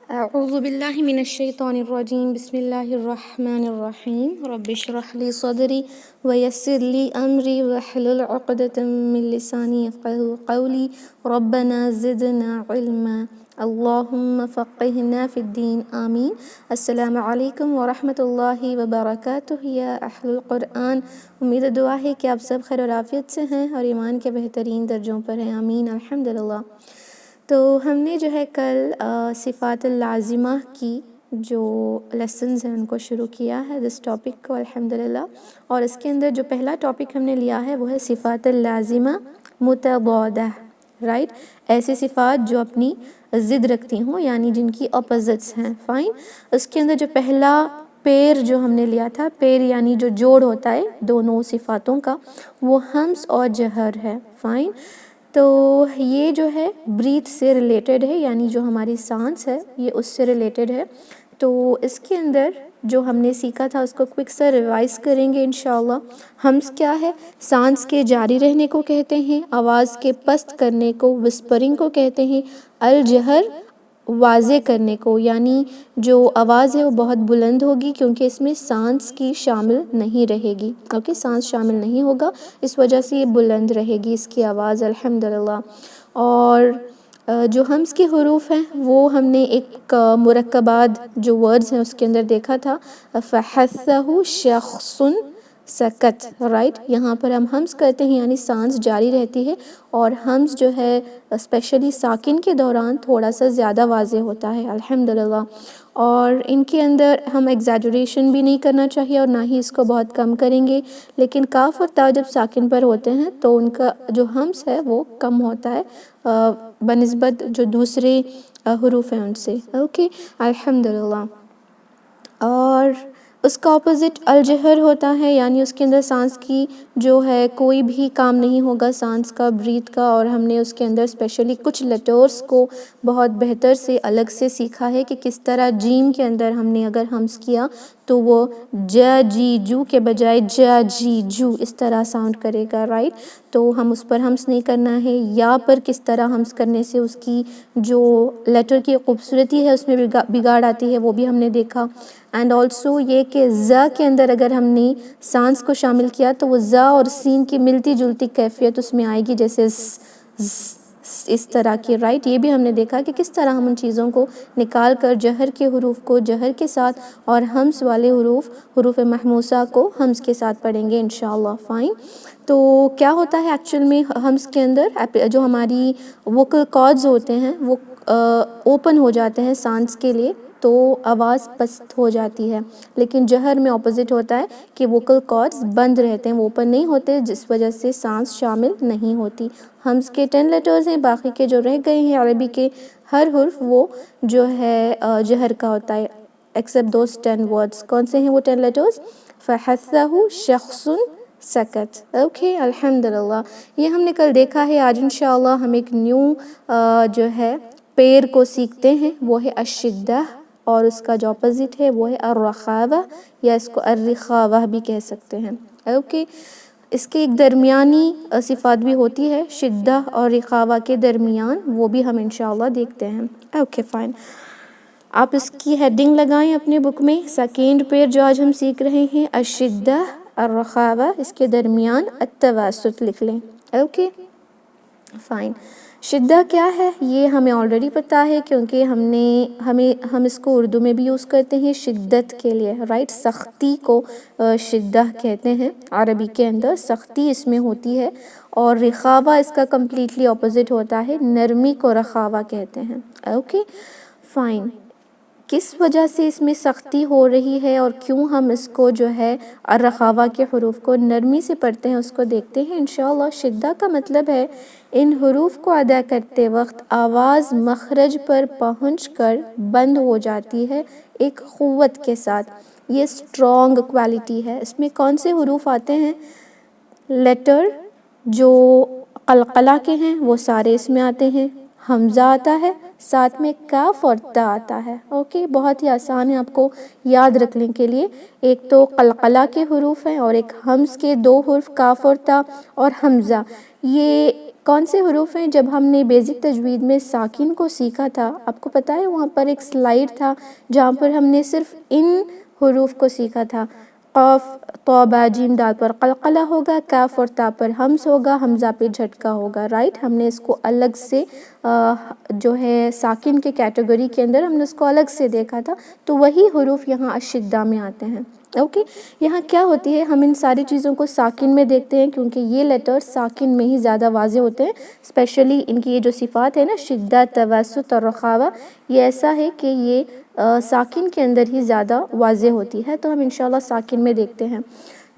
اعوذ باللہ من الشیطان الرجیم بسم اللہ الرحمن الرحیم رب اشرح لی صدری ویسر لی امری واحلل عقدۃ من لسانی یفقہوا قولی ربنا زدنا علما اللہم فقہنا فی الدین آمین۔ السلام علیکم ورحمۃ اللہ وبرکاتہ یا اہل القرآن، امید و دعا ہے کہ آپ سب خیر و عافیت سے ہیں اور ایمان کے بہترین درجوں پر ہیں، آمین الحمدللہ۔ تو ہم نے جو ہے کل صفات اللازمہ کی جو لیسنز ہیں ان کو شروع کیا ہے دس ٹاپک کو الحمدللہ، اور اس کے اندر جو پہلا ٹاپک ہم نے لیا ہے وہ ہے صفات اللازمہ متضادہ، رائٹ، ایسی صفات جو اپنی ضد رکھتی ہوں یعنی جن کی اپوزٹس ہیں، فائن۔ اس کے اندر جو پہلا پیر جو ہم نے لیا تھا، پیر یعنی جو جوڑ ہوتا ہے دونوں صفاتوں کا، وہ ہمس اور جہر ہے، فائن۔ تو یہ جو ہے بریتھ سے ریلیٹڈ ہے، یعنی جو ہماری سانس ہے یہ اس سے ریلیٹڈ ہے۔ تو اس کے اندر جو ہم نے سیکھا تھا اس کو کوئک سا ریوائز کریں گے انشاءاللہ۔ ہمس کیا ہے؟ سانس کے جاری رہنے کو کہتے ہیں، آواز کے پست کرنے کو وسپرنگ کو کہتے ہیں، الجہر واضح کرنے کو، یعنی جو آواز ہے وہ بہت بلند ہوگی کیونکہ اس میں سانس کی شامل نہیں رہے گی، اوکے، سانس شامل نہیں ہوگا، اس وجہ سے یہ بلند رہے گی اس کی آواز الحمدللہ۔ اور جو ہمس کے حروف ہیں وہ ہم نے ایک مرکبات جو ورڈز ہیں اس کے اندر دیکھا تھا، فحثہ شخص سکت، رائٹ، یہاں پر ہم ہمس کرتے ہیں یعنی سانس جاری رہتی ہے، اور ہمس جو ہے اسپیشلی ساکن کے دوران تھوڑا سا زیادہ واضح ہوتا ہے الحمدللہ، اور ان کے اندر ہم ایگزیجریشن بھی نہیں کرنا چاہیے اور نہ ہی اس کو بہت کم کریں گے، لیکن کاف اور تا جب ساکن پر ہوتے ہیں تو ان کا جو ہمس ہے وہ کم ہوتا ہے بنسبت جو دوسرے حروف ہیں ان سے، اوکے الحمدللہ۔ اور اس کا اپوزٹ الجہر ہوتا ہے، یعنی اس کے اندر سانس کی جو ہے کوئی بھی کام نہیں ہوگا سانس کا، بریتھ کا، اور ہم نے اس کے اندر اسپیشلی کچھ لیٹرز کو بہت بہتر سے الگ سے سیکھا ہے کہ کس طرح جیم کے اندر ہم نے اگر ہمس کیا تو وہ جا جی جو کے بجائے جا جی جو اس طرح ساؤنڈ کرے گا، رائٹ، تو ہم اس پر ہمس نہیں کرنا ہے۔ یا پر کس طرح ہمس کرنے سے اس کی جو لیٹر کی خوبصورتی ہے اس میں بگاڑ آتی ہے وہ بھی ہم نے دیکھا، اینڈ آلسو یہ کہ زا کے اندر اگر ہم نے سانس کو شامل کیا تو وہ زا اور سین کی ملتی جلتی کیفیت اس میں آئے گی، جیسے اس طرح کی، رائٹ، یہ بھی ہم نے دیکھا کہ کس طرح ہم ان چیزوں کو نکال کر جہر کے حروف کو جہر کے ساتھ اور ہمس والے حروف محموسہ کو ہمس کے ساتھ پڑھیں گے انشاءاللہ، فائن۔ تو کیا ہوتا ہے ایکچول میں ہمس کے اندر جو ہماری ووکل کارڈز ہوتے ہیں وہ اوپن ہو جاتے ہیں سانس کے لیے تو آواز پست ہو جاتی ہے، لیکن جہر میں اپوزٹ ہوتا ہے کہ ووکل کارڈز بند رہتے ہیں، وہ اوپن نہیں ہوتے، جس وجہ سے سانس شامل نہیں ہوتی۔ ہمس کے 10 لیٹرز ہیں، باقی کے جو رہ گئے ہیں عربی کے ہر حرف وہ جو ہے جہر کا ہوتا ہے ایکسیپٹ دوز 10 ورڈز۔ کون سے ہیں وہ 10 لیٹرز؟ فحثہ شخص سکت، اوکے الحمدللہ۔ یہ ہم نے کل دیکھا ہے، آج انشاءاللہ ہم ایک نیو جو ہے پیر کو سیکھتے ہیں، وہ ہے الشدہ، اور اس کا جو اپوزٹ ہے وہ ہے الرخاوہ، یا اس کو الرخاوہ بھی کہہ سکتے ہیں، اوکے۔ اس کے ایک درمیانی صفات بھی ہوتی ہے شدہ اور رخاوہ کے درمیان، وہ بھی ہم انشاءاللہ دیکھتے ہیں، اوکے فائن۔ آپ اس کی ہیڈنگ لگائیں اپنے بک میں، سیکنڈ پیر جو آج ہم سیکھ رہے ہیں الشدہ الرخاوہ، اس کے درمیان التواسط لکھ لیں، اوکے فائن۔ شدہ کیا ہے یہ ہمیں آلریڈی پتہ ہے کیونکہ ہم اس کو اردو میں بھی یوز کرتے ہیں شدت کے لیے، رائٹ، سختی کو شدہ کہتے ہیں، عربی کے اندر سختی اس میں ہوتی ہے، اور رخاوہ اس کا کمپلیٹلی اپوزٹ ہوتا ہے، نرمی کو رخاوہ کہتے ہیں، اوکے فائن۔ کس وجہ سے اس میں سختی ہو رہی ہے اور کیوں ہم اس کو جو ہے الرخاوہ کے حروف کو نرمی سے پڑھتے ہیں اس کو دیکھتے ہیں انشاءاللہ۔ شدہ کا مطلب ہے ان حروف کو ادا کرتے وقت آواز مخرج پر پہنچ کر بند ہو جاتی ہے ایک قوت کے ساتھ، یہ اسٹرانگ کوالٹی ہے۔ اس میں کون سے حروف آتے ہیں؟ لیٹر جو قلقلہ کے ہیں وہ سارے اس میں آتے ہیں، حمزہ آتا ہے، ساتھ میں کاف اور تا آتا ہے، اوکے، بہت ہی آسان ہے آپ کو یاد رکھنے کے لیے۔ ایک تو قلقلہ کے حروف ہیں اور ایک ہمز کے 2 حرف کاف اور تا اور حمزہ۔ یہ کون سے حروف ہیں؟ جب ہم نے بیزک تجوید میں ساکن کو سیکھا تھا، آپ کو پتہ ہے وہاں پر ایک سلائیڈ تھا جہاں پر ہم نے صرف ان حروف کو سیکھا تھا۔ قاف، طا، با، جیم، دال پر قلقلہ ہوگا، کاف اور تا پر ہمز ہوگا، حمزہ پہ جھٹکا ہوگا، رائٹ۔ ہم نے اس کو الگ سے جو ہے ساکن کے کیٹیگری کے اندر ہم نے اس کو الگ سے دیکھا تھا، تو وہی حروف یہاں الشدہ میں آتے ہیں۔ اوکے، یہاں کیا ہوتی ہے، ہم ان ساری چیزوں کو ساکن میں دیکھتے ہیں کیونکہ یہ لیٹر ساکن میں ہی زیادہ واضح ہوتے ہیں، اسپیشلی ان کی یہ جو صفات ہے نا، شدت، توسط اور رخاوہ، یہ ایسا ہے کہ یہ ساکن کے اندر ہی زیادہ واضح ہوتی ہے، تو ہم انشاءاللہ ساکن میں دیکھتے ہیں۔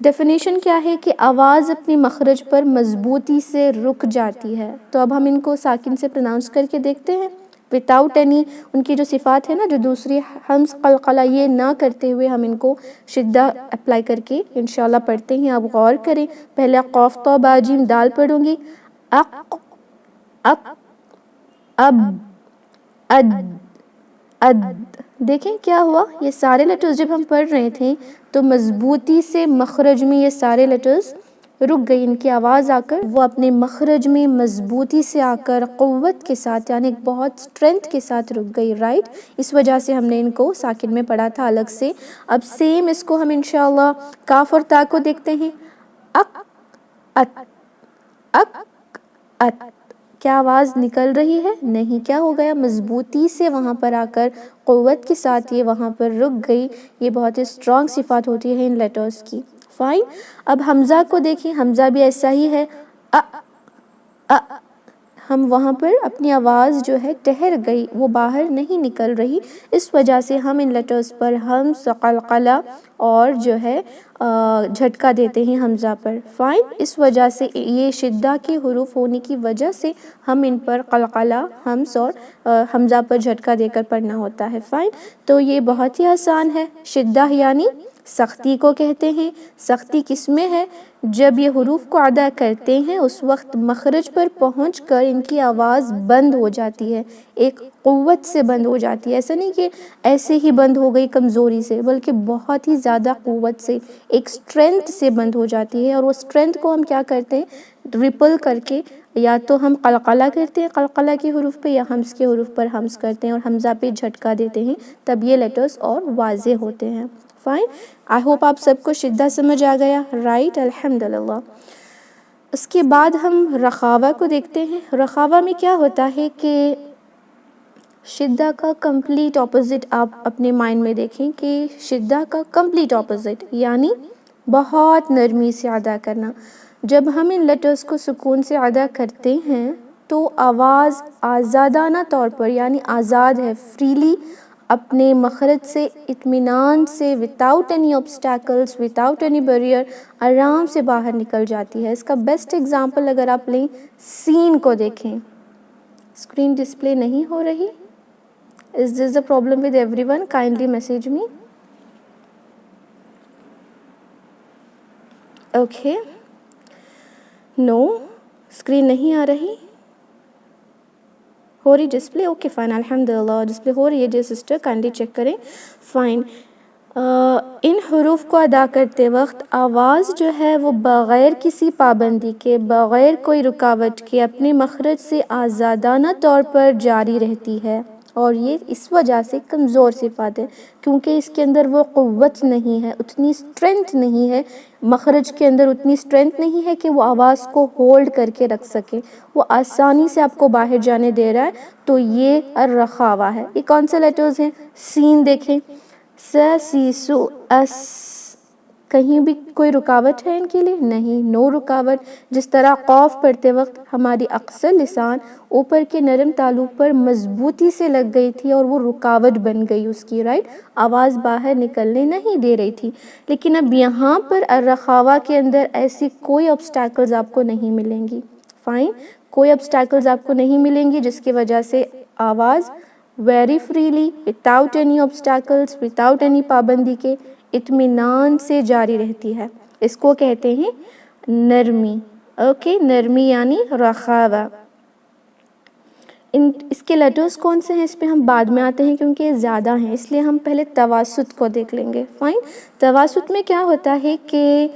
ڈیفینیشن کیا ہے کہ آواز اپنی مخرج پر مضبوطی سے رک جاتی ہے، تو اب ہم ان کو ساکن سے پروناؤنس کر کے دیکھتے ہیں without any، ان کی جو صفات ہے نا، جو دوسری ہمز، قلقلہ، یہ نہ کرتے ہوئے ہم ان کو شدہ اپلائی کر کے انشاءاللہ پڑھتے ہیں۔ آپ غور کریں، پہلے قاف، طا، با، جیم، دال پڑھوں گی، اق، اق، اب، اد، اد، دیکھیں کیا ہوا، یہ سارے لیٹرز جب ہم پڑھ رہے تھے تو مضبوطی سے مخرج میں یہ سارے لیٹرز رک گئی، ان کی آواز آ کر وہ اپنے مخرج میں مضبوطی سے آ کر قوت کے ساتھ، یعنی بہت اسٹرینتھ کے ساتھ رک گئی، رائٹ۔ اس وجہ سے ہم نے ان کو ساکن میں پڑھا تھا الگ سے۔ اب سیم اس کو ہم انشاءاللہ کاف اور تا کو دیکھتے ہیں، اق، ات، اق، ات، کیا آواز نکل رہی ہے؟ نہیں، کیا ہو گیا، مضبوطی سے وہاں پر آ کر قوت کے ساتھ یہ وہاں پر رک گئی۔ یہ بہت ہی اسٹرانگ صفات ہوتی ہے ان لیٹرز کی، فائن۔ اب حمزہ کو دیکھیں، حمزہ بھی ایسا ہی ہے، ہم وہاں پر اپنی آواز جو ہے ٹھہر گئی، وہ باہر نہیں نکل رہی، اس وجہ سے ہم ان لیٹرز پر ہمز، قلقلہ اور جو ہے جھٹکا دیتے ہیں حمزہ پر، فائن۔ اس وجہ سے یہ شدہ کے حروف ہونے کی وجہ سے ہم ان پر قلقلہ، ہمز اور حمزہ پر جھٹکا دے کر پڑھنا ہوتا ہے، فائن۔ تو یہ بہت ہی آسان ہے، شدہ یعنی سختی کو کہتے ہیں۔ سختی کس میں ہے؟ جب یہ حروف کو ادا کرتے ہیں اس وقت مخرج پر پہنچ کر ان کی آواز بند ہو جاتی ہے، ایک قوت سے بند ہو جاتی ہے، ایسا نہیں کہ ایسے ہی بند ہو گئی کمزوری سے، بلکہ بہت ہی زیادہ قوت سے، ایک اسٹرینتھ سے بند ہو جاتی ہے، اور وہ اسٹرینتھ کو ہم کیا کرتے ہیں، ریپل کر کے یا تو ہم قلقلہ کرتے ہیں قلقلہ کے حروف پہ، یا حمز کے حروف پر حمز کرتے ہیں اور حمزہ پہ جھٹکا دیتے ہیں، تب یہ لیٹرز اور واضح ہوتے ہیں، فائن۔ آئی ہوپ آپ سب کو شدہ سمجھ آ گیا، رائٹ، الحمدللہ۔ اس کے بعد ہم رخاوہ کو دیکھتے ہیں۔ رخاوہ میں کیا ہوتا ہے کہ شدہ کا کمپلیٹ اپوزٹ آپ اپنے مائنڈ میں دیکھیں کہ شدہ کا کمپلیٹ اپوزٹ یعنی بہت نرمی سے ادا کرنا۔ جب ہم ان لیٹرز کو سکون سے ادا کرتے ہیں تو آواز آزادانہ طور پر، یعنی آزاد ہے، فریلی اپنے مخرج سے اطمینان سے، without any obstacles، without any barrier، آرام سے باہر نکل جاتی ہے۔ اس کا بیسٹ ایگزامپل اگر آپ لیں، سین کو دیکھیں، اسکرین ڈسپلے نہیں ہو رہی، is this the problem with everyone? kindly message me. okay, no، screen نہیں آ رہی، ہو رہی ڈسپلے، اوکے فائن، الحمدللہ ڈسپلے ہو رہی ہے جی سسٹر، کائنڈلی چیک کریں، فائن۔ ان حروف کو ادا کرتے وقت آواز جو ہے وہ بغیر کسی پابندی کے، بغیر کوئی رکاوٹ کے اپنے مخرج سے آزادانہ طور پر جاری رہتی ہے، اور یہ اس وجہ سے کمزور صفات ہے کیونکہ اس کے اندر وہ قوت نہیں ہے، اتنی اسٹرینتھ نہیں ہے، مخرج کے اندر اتنی اسٹرینتھ نہیں ہے کہ وہ آواز کو ہولڈ کر کے رکھ سکے، وہ آسانی سے آپ کو باہر جانے دے رہا ہے، تو یہ الرخاوہ ہے۔ یہ کون سے لیٹرز ہیں؟ سین دیکھیں، س، سی، سو، اس، کہیں بھی کوئی رکاوٹ ہے ان کے لیے؟ نہیں، نو رکاوٹ۔ جس طرح قاف پڑھتے وقت ہماری اکثر لسان اوپر کے نرم تالو پر مضبوطی سے لگ گئی تھی اور وہ رکاوٹ بن گئی اس کی، رائٹ، آواز باہر نکلنے نہیں دے رہی تھی، لیکن اب یہاں پر الرخاوہ کے اندر ایسی کوئی obstacles آپ کو نہیں ملیں گی، فائن، کوئی obstacles آپ کو نہیں ملیں گی، جس کی وجہ سے آواز very freely, without any obstacles، without any پابندی کے، اطمینان سے جاری رہتی ہے۔ اس کو کہتے ہیں نرمی، اوکے، نرمی یعنی رخاوہ۔ اس کے لیٹرز کون سے ہیں اس پہ ہم بعد میں آتے ہیں کیونکہ یہ زیادہ ہیں، اس لیے ہم پہلے تواسط کو دیکھ لیں گے، فائن۔ تواسط میں کیا ہوتا ہے کہ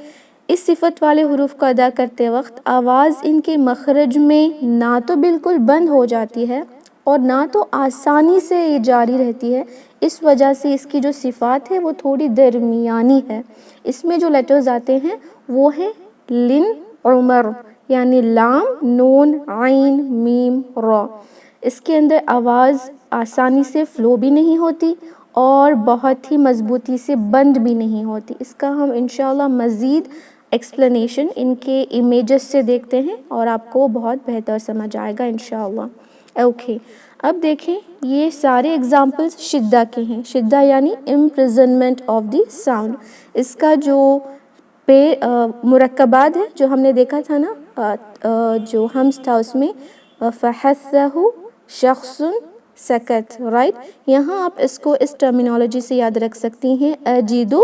اس صفت والے حروف کو ادا کرتے وقت آواز ان کے مخرج میں نہ تو بالکل بند ہو جاتی ہے اور نہ تو آسانی سے یہ جاری رہتی ہے، اس وجہ سے اس کی جو صفات ہے وہ تھوڑی درمیانی ہے۔ اس میں جو لیٹرز آتے ہیں وہ ہیں لن، عمر، یعنی لام، نون، عین، میم، را۔ اس کے اندر آواز آسانی سے فلو بھی نہیں ہوتی اور بہت ہی مضبوطی سے بند بھی نہیں ہوتی۔ اس کا ہم انشاءاللہ مزید ایکسپلینیشن ان کے امیجز سے دیکھتے ہیں اور آپ کو بہت بہتر سمجھ آئے گا انشاءاللہ۔ اوکے، اب دیکھیں یہ سارے ایگزامپلس شدہ کے ہیں۔ شدہ یعنی امپریزنمنٹ آف دی ساؤنڈ۔ اس کا جو مرکبات ہیں جو ہم نے دیکھا تھا نا، جو ہمس تھا اس میں فحثہ شخص سکت، رائٹ؟ یہاں آپ اس کو اس ٹرمینالوجی سے یاد رکھ سکتی ہیں، اجید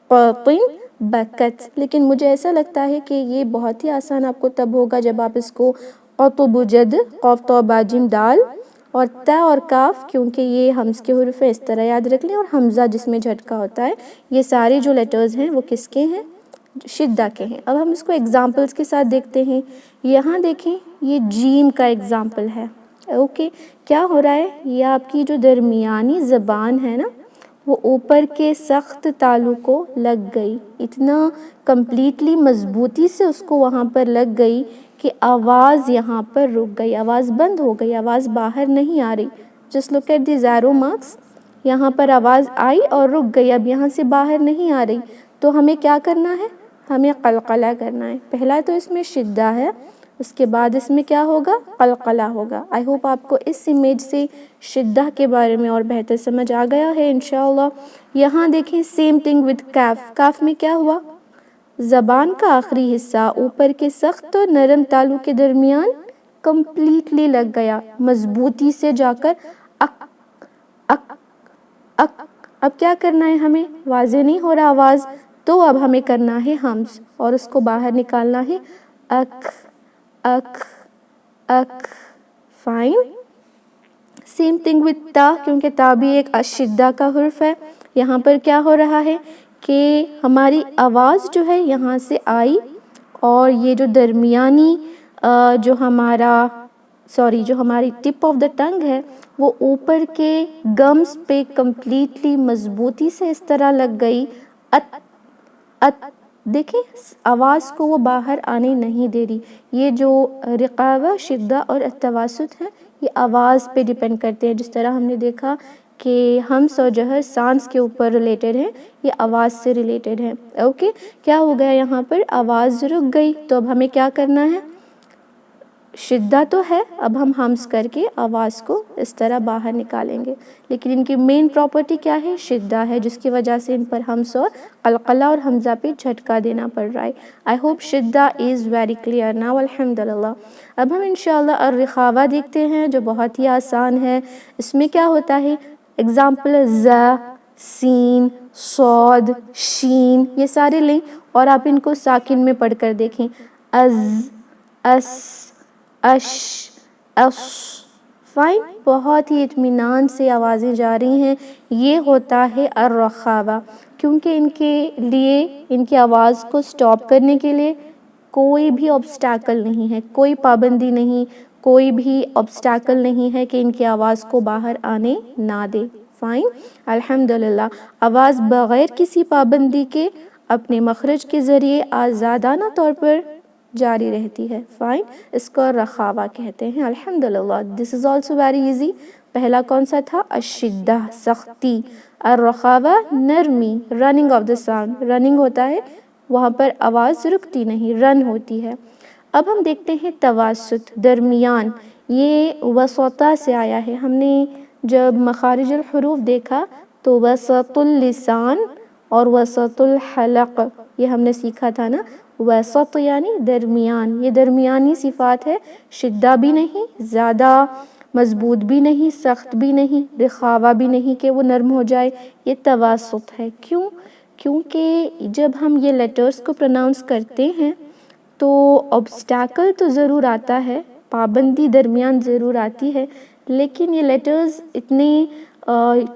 قاطن بکت، لیکن مجھے ایسا لگتا ہے کہ یہ بہت ہی آسان آپ کو تب ہوگا جب آپ اس کو قطب جد، قاف تو با جیم دال اور تا اور کاف، کیونکہ یہ ہمز کے حروف ہیں، اس طرح یاد رکھ لیں، اور حمزہ جس میں جھٹکا ہوتا ہے، یہ سارے جو لیٹرز ہیں وہ کس کے ہیں؟ شدہ کے ہیں۔ اب ہم اس کو ایگزامپلس کے ساتھ دیکھتے ہیں۔ یہاں دیکھیں یہ جیم کا ایگزامپل ہے۔ اوکے، کیا ہو رہا ہے؟ یہ آپ کی جو درمیانی زبان ہے نا وہ اوپر کے سخت تالو کو لگ گئی، اتنا کمپلیٹلی مضبوطی سے اس کو وہاں پر لگ گئی کہ آواز یہاں پر رک گئی، آواز بند ہو گئی، آواز باہر نہیں آ رہی۔ Just look at the zero marks, یہاں پر آواز آئی اور رک گئی، اب یہاں سے باہر نہیں آ رہی، تو ہمیں کیا کرنا ہے؟ ہمیں قلقلہ کرنا ہے۔ پہلا تو اس میں شدہ ہے، اس کے بعد اس میں کیا ہوگا؟ قلقلہ ہوگا۔ آئی ہوپ آپ کو اس امیج سے شدہ کے بارے میں اور بہتر سمجھ آ گیا ہے انشاءاللہ۔ یہاں دیکھیں سیم تھنگ وتھ کاف۔ کاف میں کیا ہوا؟ زبان کا آخری حصہ اوپر کے سخت اور نرم تالو کے درمیان کمپلیٹلی لگ گیا، مضبوطی سے جا کر اک اک اک۔ اب کیا کرنا ہے ہمیں؟ واضح نہیں ہو رہا آواز، تو اب ہمیں کرنا ہے ہمز اور اس کو باہر نکالنا ہے اک اک اک۔ فائن۔ سیم تھنگ وتھ تا، کیونکہ تا بھی ایک اشدہ کا حرف ہے۔ یہاں پر کیا ہو رہا ہے کہ ہماری آواز جو ہے یہاں سے آئی اور یہ جو درمیانی جو ہماری ٹپ آف دا ٹنگ ہے وہ اوپر کے گمز پہ کمپلیٹلی مضبوطی سے اس طرح لگ گئی، ات ات۔ دیکھیں آواز کو وہ باہر آنے نہیں دے رہی۔ یہ جو رقاوہ، شدہ اور التواسط ہے یہ آواز پہ ڈیپینڈ کرتے ہیں، جس طرح ہم نے دیکھا کہ ہمس اور جہر سانس کے اوپر ریلیٹڈ ہیں، یہ آواز سے ریلیٹڈ ہے۔ اوکے، کیا ہو گیا یہاں پر؟ آواز رک گئی، تو اب ہمیں کیا کرنا ہے؟ شدہ تو ہے، اب ہم ہمس کر کے آواز کو اس طرح باہر نکالیں گے، لیکن ان کی مین پراپرٹی کیا ہے؟ شدہ ہے، جس کی وجہ سے ان پر ہمس اور قلقلہ اور حمزہ پہ جھٹکا دینا پڑ رہا ہے۔ آئی ہوپ شدہ از ویری کلیئر ناؤ، الحمدللہ۔ اب ہم انشاءاللہ الرخاوہ دیکھتے ہیں جو بہت ہی آسان ہے۔ اس میں کیا ہوتا ہے؟ ایگزامپل ز، سین، صاد، شین، یہ سارے لیں اور آپ ان کو ساکن میں پڑھ کر دیکھیں، از، اس، اش، اس۔ فائن، بہت ہی اطمینان سے آوازیں جا رہی ہیں، یہ ہوتا ہے الرخاوہ، کیونکہ ان کے لیے ان کی آواز کو سٹاپ کرنے کے لیے کوئی بھی obstacle نہیں ہے، کوئی پابندی نہیں، کوئی بھی obstacle نہیں ہے کہ ان کی آواز کو باہر آنے نہ دے۔ فائن، الحمدللہ، آواز بغیر کسی پابندی کے اپنے مخرج کے ذریعے آزادانہ طور پر جاری رہتی ہے۔ فائن، اس کو رخاوہ کہتے ہیں۔ الحمدللہ، this is also very easy۔ پہلا کون سا تھا؟ الشدہ، سختی۔ الرخاوہ، نرمی، running of the sound، running ہوتا ہے وہاں پر آواز رکتی نہیں، رن ہوتی ہے۔ اب ہم دیکھتے ہیں تواسط، درمیان۔ یہ وسطہ سے آیا ہے۔ ہم نے جب مخارج الحروف دیکھا تو وسط اللسان اور وسط الحلق یہ ہم نے سیکھا تھا نا۔ وسط یعنی درمیان، یہ درمیانی صفات ہے، شدہ بھی نہیں، زیادہ مضبوط بھی نہیں، سخت بھی نہیں، رخاوہ بھی نہیں کہ وہ نرم ہو جائے، یہ تواسط ہے۔ کیوں؟ کیونکہ جب ہم یہ لیٹرز کو پروناؤنس کرتے ہیں تو obstacle تو ضرور آتا ہے، پابندی درمیان ضرور آتی ہے، لیکن یہ لیٹرز اتنے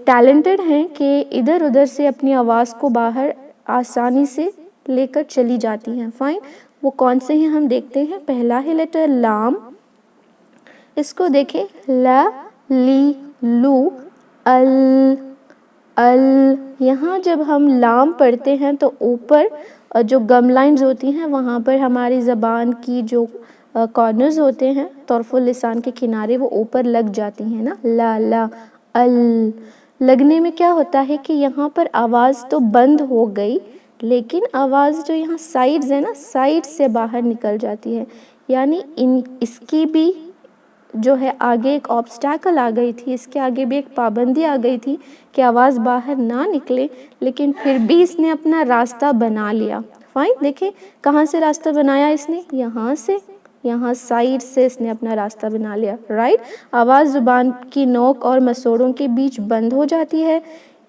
ٹیلنٹڈ ہیں کہ ادھر ادھر سے اپنی آواز کو باہر آسانی سے لے کر چلی جاتی ہیں. فائن. وہ کون سے ہیں ہم دیکھتے ہیں. پہلا ہے لیٹر لام. اس کو دیکھیں لا لی لو ال ال. یہاں جب ہم لام پڑھتے ہیں تو اوپر جو گم لائنز ہوتی ہیں وہاں پر ہماری زبان کی جو کارنرز ہوتے ہیں طرف اللسان کے کنارے وہ اوپر لگ جاتی ہیں نا. لا لا ال. لگنے میں کیا ہوتا ہے کہ یہاں پر آواز تو بند ہو گئی لیکن آواز جو یہاں سائیڈز ہے نا سائیڈ سے باہر نکل جاتی ہے. یعنی اس کی بھی جو ہے آگے ایک آبسٹیکل آ گئی تھی, اس کے آگے بھی ایک پابندی آ گئی تھی کہ آواز باہر نہ نکلے, لیکن پھر بھی اس نے اپنا راستہ بنا لیا. فائن. دیکھیں کہاں سے راستہ بنایا اس نے, یہاں سے, یہاں سائیڈ سے اس نے اپنا راستہ بنا لیا. رائٹ. آواز زبان کی نوک اور مسوڑوں کے بیچ بند ہو جاتی ہے,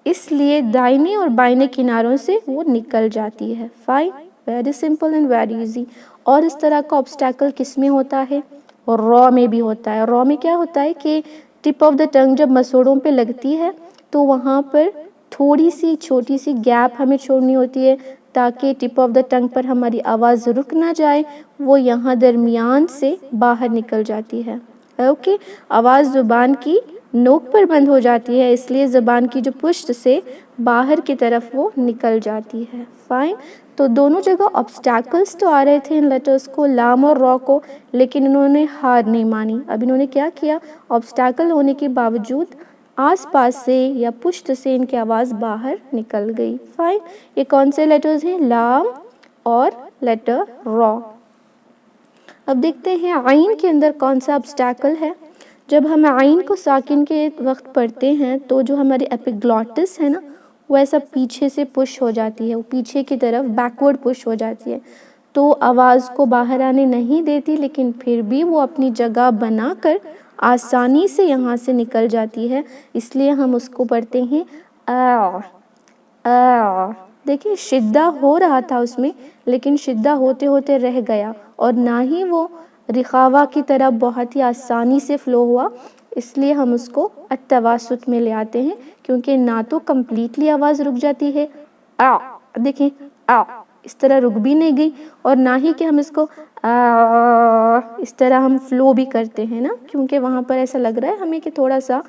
اس لیے دائنے اور بائنے کناروں سے وہ نکل جاتی ہے. Fine. Very simple and very easy. اور اس طرح کا آبسٹیکل کس میں ہوتا ہے, اور را میں بھی ہوتا ہے. را میں کیا ہوتا ہے کہ ٹپ آف دا ٹنگ جب مسوڑوں پہ لگتی ہے تو وہاں پر تھوڑی سی چھوٹی سی گیپ ہمیں چھوڑنی ہوتی ہے تاکہ ٹپ آف دا ٹنگ پر ہماری آواز رک نہ جائے, وہ یہاں درمیان سے باہر نکل جاتی ہے. اوکے. آواز زبان کی نوک پر بند ہو جاتی ہے, اس لیے زبان کی جو پشت سے باہر کی طرف وہ نکل جاتی ہے. فائن. تو دونوں جگہ آبسٹیکلز تو آ رہے تھے ان لیٹرز کو, لام اور را کو, لیکن انہوں نے ہار نہیں مانی. اب انہوں نے کیا کیا, آبسٹیکل ہونے کے باوجود آس پاس سے یا پشت سے ان کی آواز باہر نکل گئی. فائن. یہ کون سے لیٹرز ہیں, لام اور لیٹر را. اب دیکھتے ہیں عین کے اندر کون سا آبسٹیکل ہے. جب ہم عین کو ساکن کے وقت پڑھتے ہیں تو جو ہماری ایپیگلوٹس ہے نا وہ ایسا پیچھے سے پش ہو جاتی ہے, وہ پیچھے کی طرف بیکورڈ پش ہو جاتی ہے, تو آواز کو باہر آنے نہیں دیتی, لیکن پھر بھی وہ اپنی جگہ بنا کر آسانی سے یہاں سے نکل جاتی ہے. اس لیے ہم اس کو پڑھتے ہیں آ آ. دیکھیں شدہ ہو رہا تھا اس میں, لیکن شدہ ہوتے ہوتے رہ گیا, اور نہ ہی وہ رخاوہ کی طرح بہت ہی آسانی سے فلو ہوا. اس لیے ہم اس کو التواسط میں لے آتے ہیں, کیونکہ نہ تو کمپلیٹلی آواز رک جاتی ہے آ, دیکھیں آ اس طرح رک بھی نہیں گئی, اور نہ ہی کہ ہم اس کو اس طرح ہم فلو بھی کرتے ہیں نا, کیونکہ وہاں پر ایسا لگ رہا ہے ہمیں کہ تھوڑا سا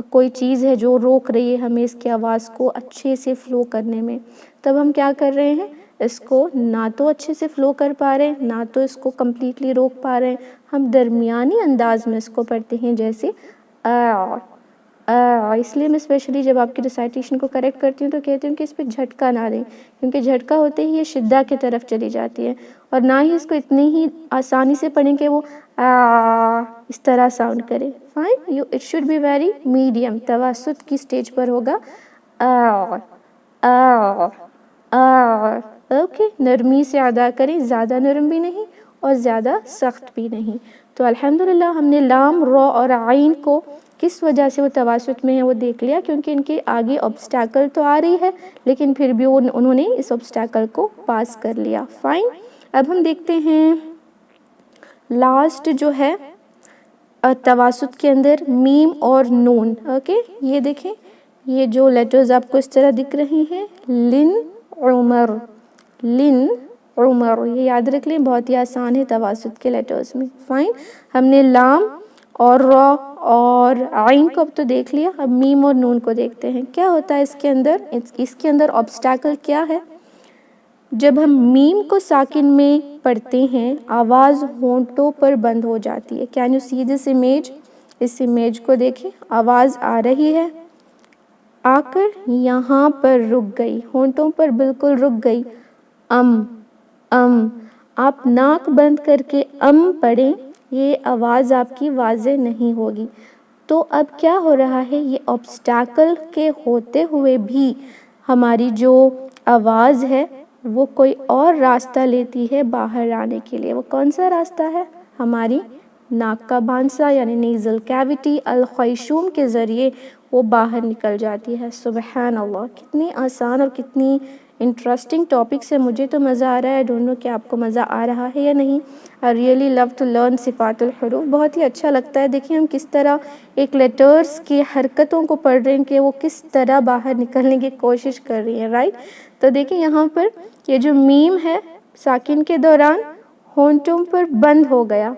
کوئی چیز ہے جو روک رہی ہے ہمیں اس کی آواز کو اچھے سے فلو کرنے میں. تب ہم کیا کر رہے ہیں, اس کو نہ تو اچھے سے فلو کر پا رہے ہیں, نہ تو اس کو کمپلیٹلی روک پا رہے ہیں. ہم درمیانی انداز میں اس کو پڑھتے ہیں, جیسے اس لیے میں اسپیشلی جب آپ کی ریسائٹیشن کو کریکٹ کرتی ہوں تو کہتی ہوں کہ اس پہ جھٹکا نہ دیں, کیونکہ جھٹکا ہوتے ہی یہ شدہ کی طرف چلی جاتی ہے, اور نہ ہی اس کو اتنی ہی آسانی سے پڑھیں کہ وہ اس طرح ساؤنڈ کرے. Fine. It should be very medium, توسط کی سٹیج پر ہوگا. اوکے. نرمی سے ادا کریں, زیادہ نرم بھی نہیں اور زیادہ سخت بھی نہیں. تو الحمدللہ ہم نے لام, را اور عین کو کس وجہ سے وہ توسط میں ہے وہ دیکھ لیا, کیونکہ ان کے آگے آبسٹیکل تو آ رہی ہے لیکن پھر بھی انہوں نے اس آبسٹیکل کو پاس کر لیا. فائن. اب ہم دیکھتے ہیں لاسٹ جو ہے توسط کے اندر میم اور نون. اوکے. یہ دیکھیں, یہ جو لیٹرز آپ کو اس طرح دکھ رہی ہیں, لن عمر, لن عمر, یہ یاد رکھ لیں, بہت ہی آسان ہے توسط کے لیٹرز میں. فائن. ہم نے لام اور را اور عین کو اب تو دیکھ لیا, اب میم اور نون کو دیکھتے ہیں. کیا ہوتا ہے اس کے اندر, اس کے اندر آبسٹیکل کیا ہے. جب ہم میم کو ساکن میں پڑھتے ہیں آواز ہونٹوں پر بند ہو جاتی ہے. Can you see this image, اس امیج کو دیکھیں, آواز آ رہی ہے, آ کر یہاں پر رک گئی, ہونٹوں پر بالکل رک گئی. آپ ناک بند کر کے پڑھیں, یہ آواز آپ کی واضح نہیں ہوگی. تو اب کیا ہو رہا ہے, یہ آبسٹیکل کے ہوتے ہوئے بھی ہماری جو آواز ہے وہ کوئی اور راستہ لیتی ہے باہر آنے کے لیے. وہ کون سا راستہ ہے, ہماری ناک کا بھانسا یعنی نیزل کیویٹی, الخیشوم کے ذریعے وہ باہر نکل جاتی ہے۔ سبحان اللہ، کتنی آسان اور کتنی انٹرسٹنگ ٹاپکس ہے۔ مجھے تو مزہ آ رہا ہے، ڈونٹ نو کہ آپ کو مزہ آ رہا ہے یا نہیں۔ I really love to learn صفات الحروف، بہت ہی اچھا لگتا ہے۔ دیکھیں ہم کس طرح ایک لیٹرز کی حرکتوں کو پڑھ رہے ہیں کہ وہ کس طرح باہر نکلنے کی کوشش کر رہی ہیں، رائٹ؟ تو دیکھیں یہاں پر یہ جو میم ہے ساکن کے دوران ہونٹوں پر بند ہو گیا۔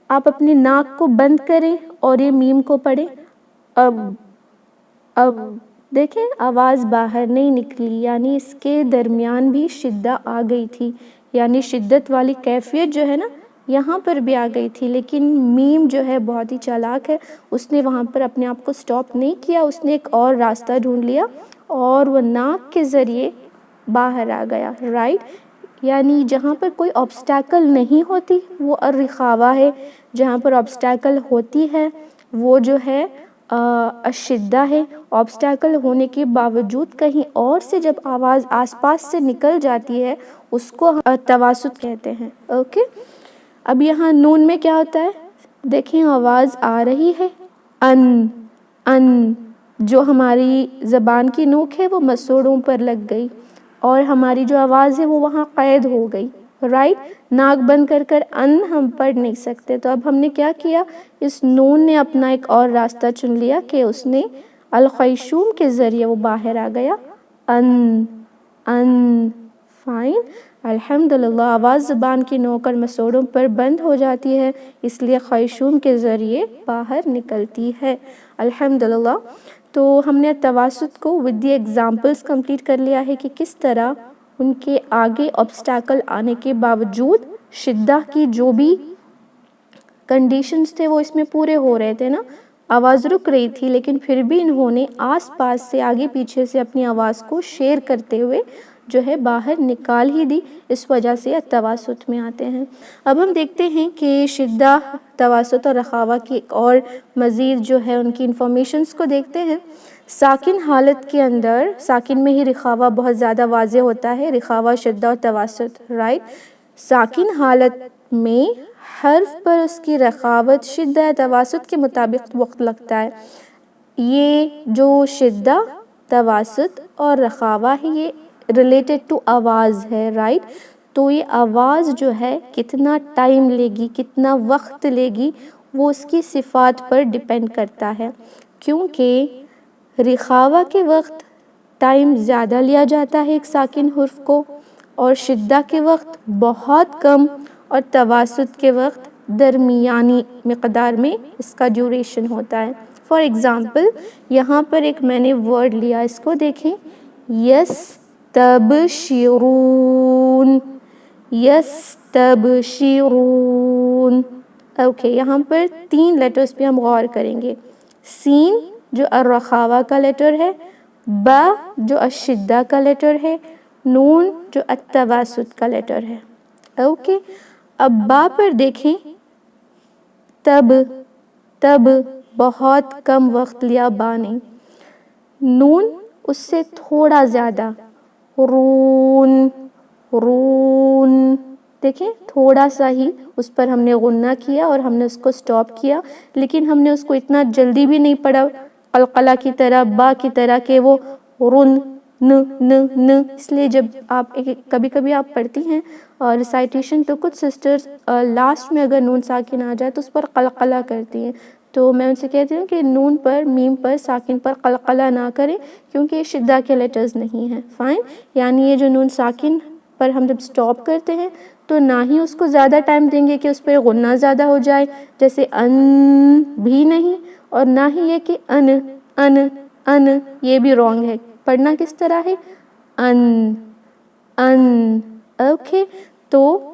آپ اپنی ناک کو بند کریں اور یہ میم کو پڑھیں۔ اب دیکھیں آواز باہر نہیں نکلی، یعنی اس کے درمیان بھی شدہ آ گئی تھی، یعنی شدت والی کیفیت جو ہے نا یہاں پر بھی آ گئی تھی، لیکن میم جو ہے بہت ہی چالاک ہے، اس نے وہاں پر اپنے آپ کو سٹاپ نہیں کیا، اس نے ایک اور راستہ ڈھونڈ لیا اور وہ ناک کے ذریعے باہر آ گیا، رائٹ؟ یعنی جہاں پر کوئی آبسٹیکل نہیں ہوتی وہ الرخاوہ ہے، جہاں پر آبسٹیکل ہوتی ہے وہ جو ہے الشدہ ہے۔ آبسٹیکل ہونے کے باوجود کہیں اور سے جب آواز آس پاس سے نکل جاتی ہے اس کو تواسط کہتے ہیں، اوکے؟ اب یہاں نون میں کیا ہوتا ہے؟ دیکھیں آواز آ رہی ہے ان جو ہماری زبان کی نوک ہے وہ مسوڑوں پر لگ گئی اور ہماری جو آواز ہے وہ وہاں قید ہو گئی، رائٹ؟ ناک بند کر کر ان ہم پڑھ نہیں سکتے، تو اب ہم نے کیا کیا؟ اس نون نے اپنا ایک اور راستہ چن لیا کہ اس نے الخیشوم کے ذریعے وہ باہر آ گیا، ان فائن۔ الحمدللہ آواز زبان کی نوک اور مسوڑوں پر بند ہو جاتی ہے، اس لیے خیشوم کے ذریعے باہر نکلتی ہے، الحمدللہ۔ تو ہم نے تواسط کو ود دی ایگزامپلز کمپلیٹ کر لیا ہے کہ کس طرح ان کے آگے obstacle آنے کے باوجود شدہ کی جو بھی کنڈیشنز تھے وہ اس میں پورے ہو رہے تھے نا، آواز رک رہی تھی لیکن پھر بھی انہوں نے آس پاس سے آگے پیچھے سے اپنی آواز کو شیئر کرتے ہوئے جو ہے باہر نکال ہی دی، اس وجہ سے تواسط میں آتے ہیں۔ اب ہم دیکھتے ہیں کہ شدہ، تواسط اور رخاوہ کی ایک اور مزید جو ہے ان کی انفارمیشنز کو دیکھتے ہیں۔ ساکن حالت کے اندر، ساکن میں ہی رخاوہ بہت زیادہ واضح ہوتا ہے، رخاوہ، شدہ اور تواسط، رائٹ؟ ساکن حالت میں حرف پر اس کی رخاوت شدہ یا تواسط کے مطابق وقت لگتا ہے۔ یہ جو شدہ، تواسط اور رخاوہ ہے یہ ریلیٹڈ ٹو آواز ہے، رائٹ؟ تو یہ آواز جو ہے کتنا ٹائم لے گی، کتنا وقت لے گی، وہ اس کی صفات پر ڈیپینڈ کرتا ہے، کیونکہ رخاوہ کے وقت ٹائم زیادہ لیا جاتا ہے ایک ساکن حرف کو، اور شدہ کے وقت بہت کم، اور تواسط کے وقت درمیانی مقدار میں اس کا ڈیوریشن ہوتا ہے۔ فار ایگزامپل یہاں پر ایک میں نے ورڈ لیا، اس کو دیکھیں، یستبشرون، اوکے؟ یہاں پر 3 لیٹرز پہ ہم غور کریں گے، سین جو الرخاوہ کا لیٹر ہے، با جو الشدہ کا لیٹر ہے، نون جو التواسط کا لیٹر ہے، اوکے؟ اب با پر دیکھیں، تب بہت کم وقت لیا با نے، نون اس سے تھوڑا زیادہ، رون دیکھیں تھوڑا سا ہی اس پر ہم نے غنہ کیا اور ہم نے اس کو سٹاپ کیا، لیکن ہم نے اس کو اتنا جلدی بھی نہیں پڑھا قلقلہ کی طرح، با کی طرح کہ وہ رن ن، اس لیے جب آپ کبھی کبھی آپ پڑھتی ہیں ریسائٹیشن تو کچھ سسٹرز لاسٹ میں اگر نون ساکن آ جائے تو اس پر قلقلہ کرتی ہیں، تو میں ان سے کہتی ہوں کہ نون پر، میم پر، ساکن پر قلقلہ نہ کریں کیونکہ یہ شدہ کے لیٹرز نہیں ہیں، فائن؟ یعنی یہ جو نون ساکن پر ہم جب سٹاپ کرتے ہیں تو نہ ہی اس کو زیادہ ٹائم دیں گے کہ اس پہ غنہ زیادہ ہو جائے، جیسے ان بھی نہیں، اور نہ ہی یہ کہ ان یہ بھی رانگ ہے، پڑھنا کس طرح ہے؟ ان، اوکے؟ تو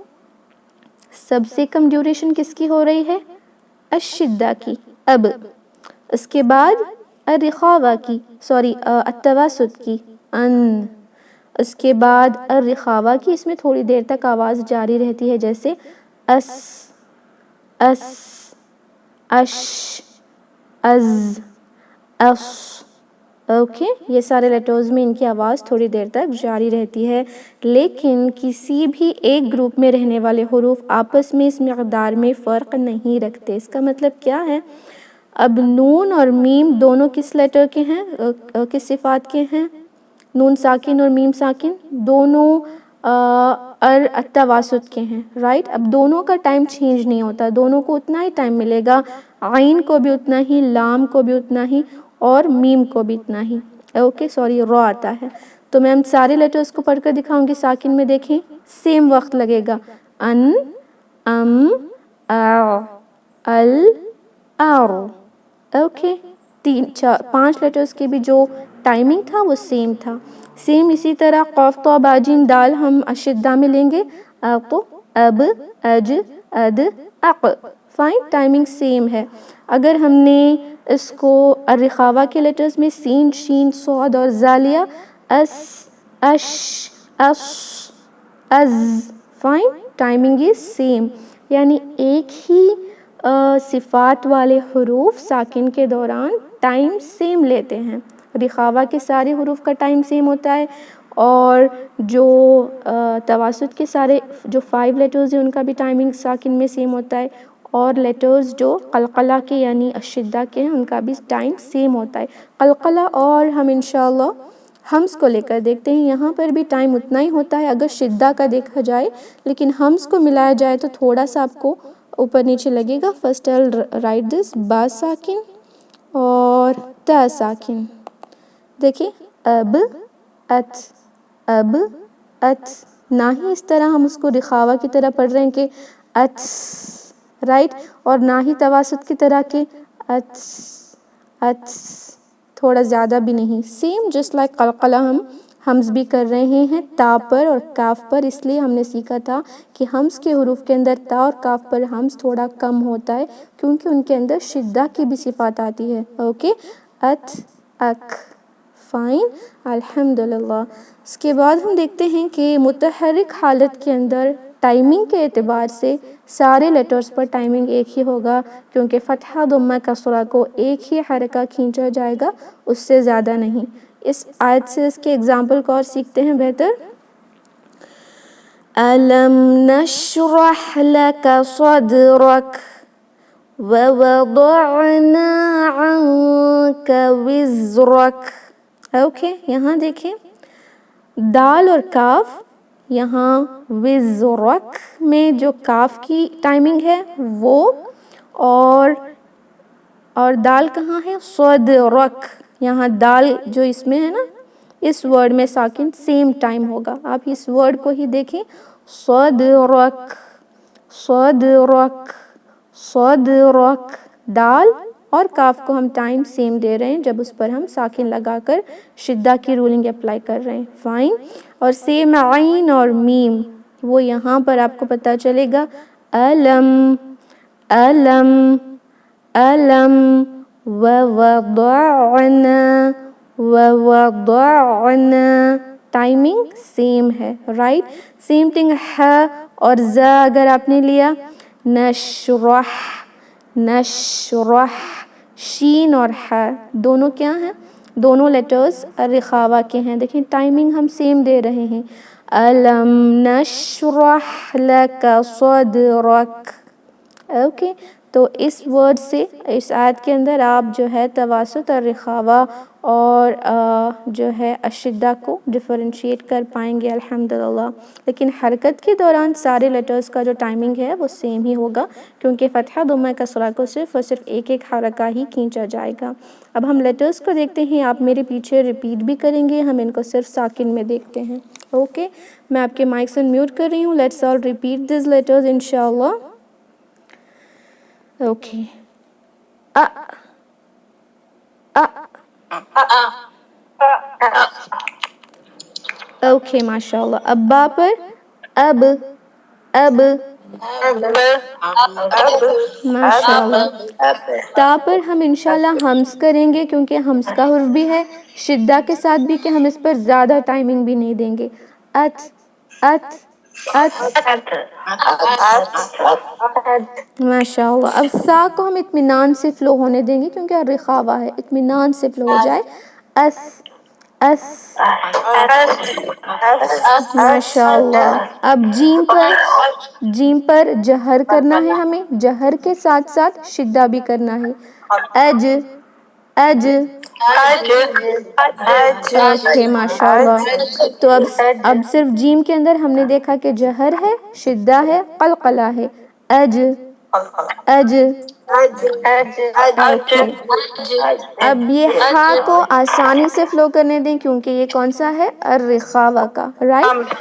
سب سے کم ڈیوریشن کس کی ہو رہی ہے؟ الشدہ کی۔ اب اس کے بعد الرخاوہ کی، التواسط کی، ان، اس کے بعد الرخاوہ کی، اس میں تھوڑی دیر تک آواز جاری رہتی ہے، جیسے اس، اش، از، اس، اوکے؟ یہ سارے لیٹرز میں ان کی آواز تھوڑی دیر تک جاری رہتی ہے، لیکن کسی بھی ایک گروپ میں رہنے والے حروف آپس میں اس مقدار میں فرق نہیں رکھتے۔ اس کا مطلب کیا ہے؟ اب نون اور میم دونوں کس لیٹر کے ہیں، کس صفات کے ہیں؟ نون ساکن اور میم ساکن دونوں التواسط کے ہیں، رائٹ. اب دونوں کا ٹائم چینج نہیں ہوتا، دونوں کو اتنا ہی ٹائم ملے گا، عین کو بھی اتنا ہی، لام کو بھی اتنا ہی، اور میم کو بھی اتنا ہی. اوکے سوری را آتا ہے. تو میں سارے لیٹرز کو پڑھ کر دکھاؤں گی. ساکن میں دیکھیں سیم وقت لگے گا، ان، ام، ا، ال، ار. اوکے 5 لیٹرز کی بھی جو ٹائمنگ تھا وہ سیم تھا. سیم اسی طرح قاف طا با جیم دال ہم اشدہ میں لیں گے، اق، اب، اج، اد، اق. فائن، ٹائمنگ سیم ہے. اگر ہم نے اس کو الرخاوہ کے لیٹرز میں سین، شین، صاد اور زا لیا، اس، اش، اس، از. Fine, timing is same. یعنی ایک ہی صفات والے حروف ساکن کے دوران ٹائم سیم لیتے ہیں. رخاوہ کے سارے حروف کا ٹائم سیم ہوتا ہے، اور جو تواسط کے سارے جو 5 لیٹرز ہیں ان کا بھی ٹائمنگ ساکن میں سیم ہوتا ہے، اور لیٹرز جو قلقلہ کے یعنی الشدہ کے ہیں ان کا بھی ٹائم سیم ہوتا ہے. قلقلہ اور ہم انشاءاللہ حمز کو لے کر دیکھتے ہیں. یہاں پر بھی ٹائم اتنا ہی ہوتا ہے اگر شدہ کا دیکھا جائے، لیکن حمز کو ملایا جائے تو تھوڑا سا آپ کو اوپر نیچے لگے گا. فرسٹ I'll write this با ساکن اور تا ساکن. دیکھیں اب، ات، اب، ات. نہ ہی اس طرح ہم اس کو رخاوہ کی طرح پڑھ رہے ہیں کہ اتس، رائٹ، اور نہ ہی تواسط کی طرح کہ اتس، اتس. تھوڑا زیادہ بھی نہیں، سیم جسٹ لائک قلقلہ ہم حمز بھی کر رہے ہیں تا پر اور کاف پر. اس لیے ہم نے سیکھا تھا کہ حمز کے حروف کے اندر تا اور کاف پر حمز تھوڑا کم ہوتا ہے کیونکہ ان کے اندر شدہ کی بھی صفات آتی ہے. اوکے ات، اک. فائن، الحمدللہ. اس کے بعد ہم دیکھتے ہیں کہ متحرک حالت کے اندر ٹائمنگ کے اعتبار سے سارے لیٹرز پر ٹائمنگ ایک ہی ہوگا، کیونکہ فتحہ ضمہ کسرہ کو ایک ہی حرکہ کھینچا جائے گا، اس سے زیادہ نہیں. اس آیت سے اس کے اگزامپل کو اور سیکھتے ہیں بہتر. أَلَمْ نَشْرَحْ لَكَ صَدْرَكَ وَوَضَعْنَا عَنْكَ وِزْرَكَ. اوکے یہاں دیکھیں دال اور کاف، یہاں وزرک میں جو کاف کی ٹائمنگ ہے وہ، اور دال کہاں ہے؟ صدرک. یہاں دال جو اس میں ہے نا، اس ورڈ میں ساکن سیم ٹائم ہوگا. آپ اس ورڈ کو ہی دیکھیں صدرک، صدرک، صدرک. دال اور کاف کو ہم ٹائم سیم دے رہے ہیں جب اس پر ہم ساکن لگا کر شدہ کی رولنگ اپلائی کر رہے ہیں. فائن. اور سیم عین اور میم وہ یہاں پر آپ کو پتہ چلے گا علم، علم، علم. ووضعنا، ووضعنا. ٹائمنگ سیم ہے، رائٹ. سیم تھنگ ہے اور زا اگر آپ نے لیا نشرح، نشرح. شین اور ہے دونوں کیا ہیں؟ دونوں لیٹرز رخاوہ کے ہیں. دیکھیں ٹائمنگ ہم سیم دے رہے ہیں. علم نشرح لک صدرک. اوکے تو اس ورڈ سے اس آیت کے اندر آپ جو ہے تواسط اور رخاوہ اور جو ہے الشدہ کو ڈفرینشیٹ کر پائیں گے الحمدللہ. لیکن حرکت کے دوران سارے لیٹرز کا جو ٹائمنگ ہے وہ سیم ہی ہوگا، کیونکہ فتحہ ضمہ کسرہ کو صرف اور صرف ایک ایک حرکہ ہی کھینچا جائے گا. اب ہم لیٹرز کو دیکھتے ہیں، آپ میرے پیچھے ریپیٹ بھی کریں گے، ہم ان کو صرف ساکن میں دیکھتے ہیں. اوکے میں آپ کے مائکس انمیوٹ کر رہی ہوں. Let's all repeat these letters انشاءاللہ. اوکے ا، ا. اوکے ماشاءاللہ. اب با پر اب، اب. ماشاءاللہ. تا پر ہم انشاءاللہ حمز کریں گے کیونکہ حمز کا حرف بھی ہے، شدہ کے ساتھ بھی کہ ہم اس پر زیادہ ٹائمنگ بھی نہیں دیں گے. ات، ات، ات. ماشاءاللہ. اب سا کو ہم اطمینان سے فلو ہونے دیں گے کیونکہ رخاوہ ہے، اطمینان سے فلو ہو جائے. اس، اس. ماشاءاللہ. اب جیم پر، جیم پر جہر کرنا ہے، ہمیں جہر کے ساتھ ساتھ شدہ بھی کرنا ہے. اج اج اوکے ماشاء اللہ. تو اب صرف جیم کے اندر ہم نے دیکھا کہ جہر ہے، شدہ ہے، قلقلہ ہے. اج اج اوکے. اب یہ ہا کو آسانی سے فلو کرنے دیں کیونکہ یہ کون سا ہے؟ الرخاوہ کا، رائٹ؟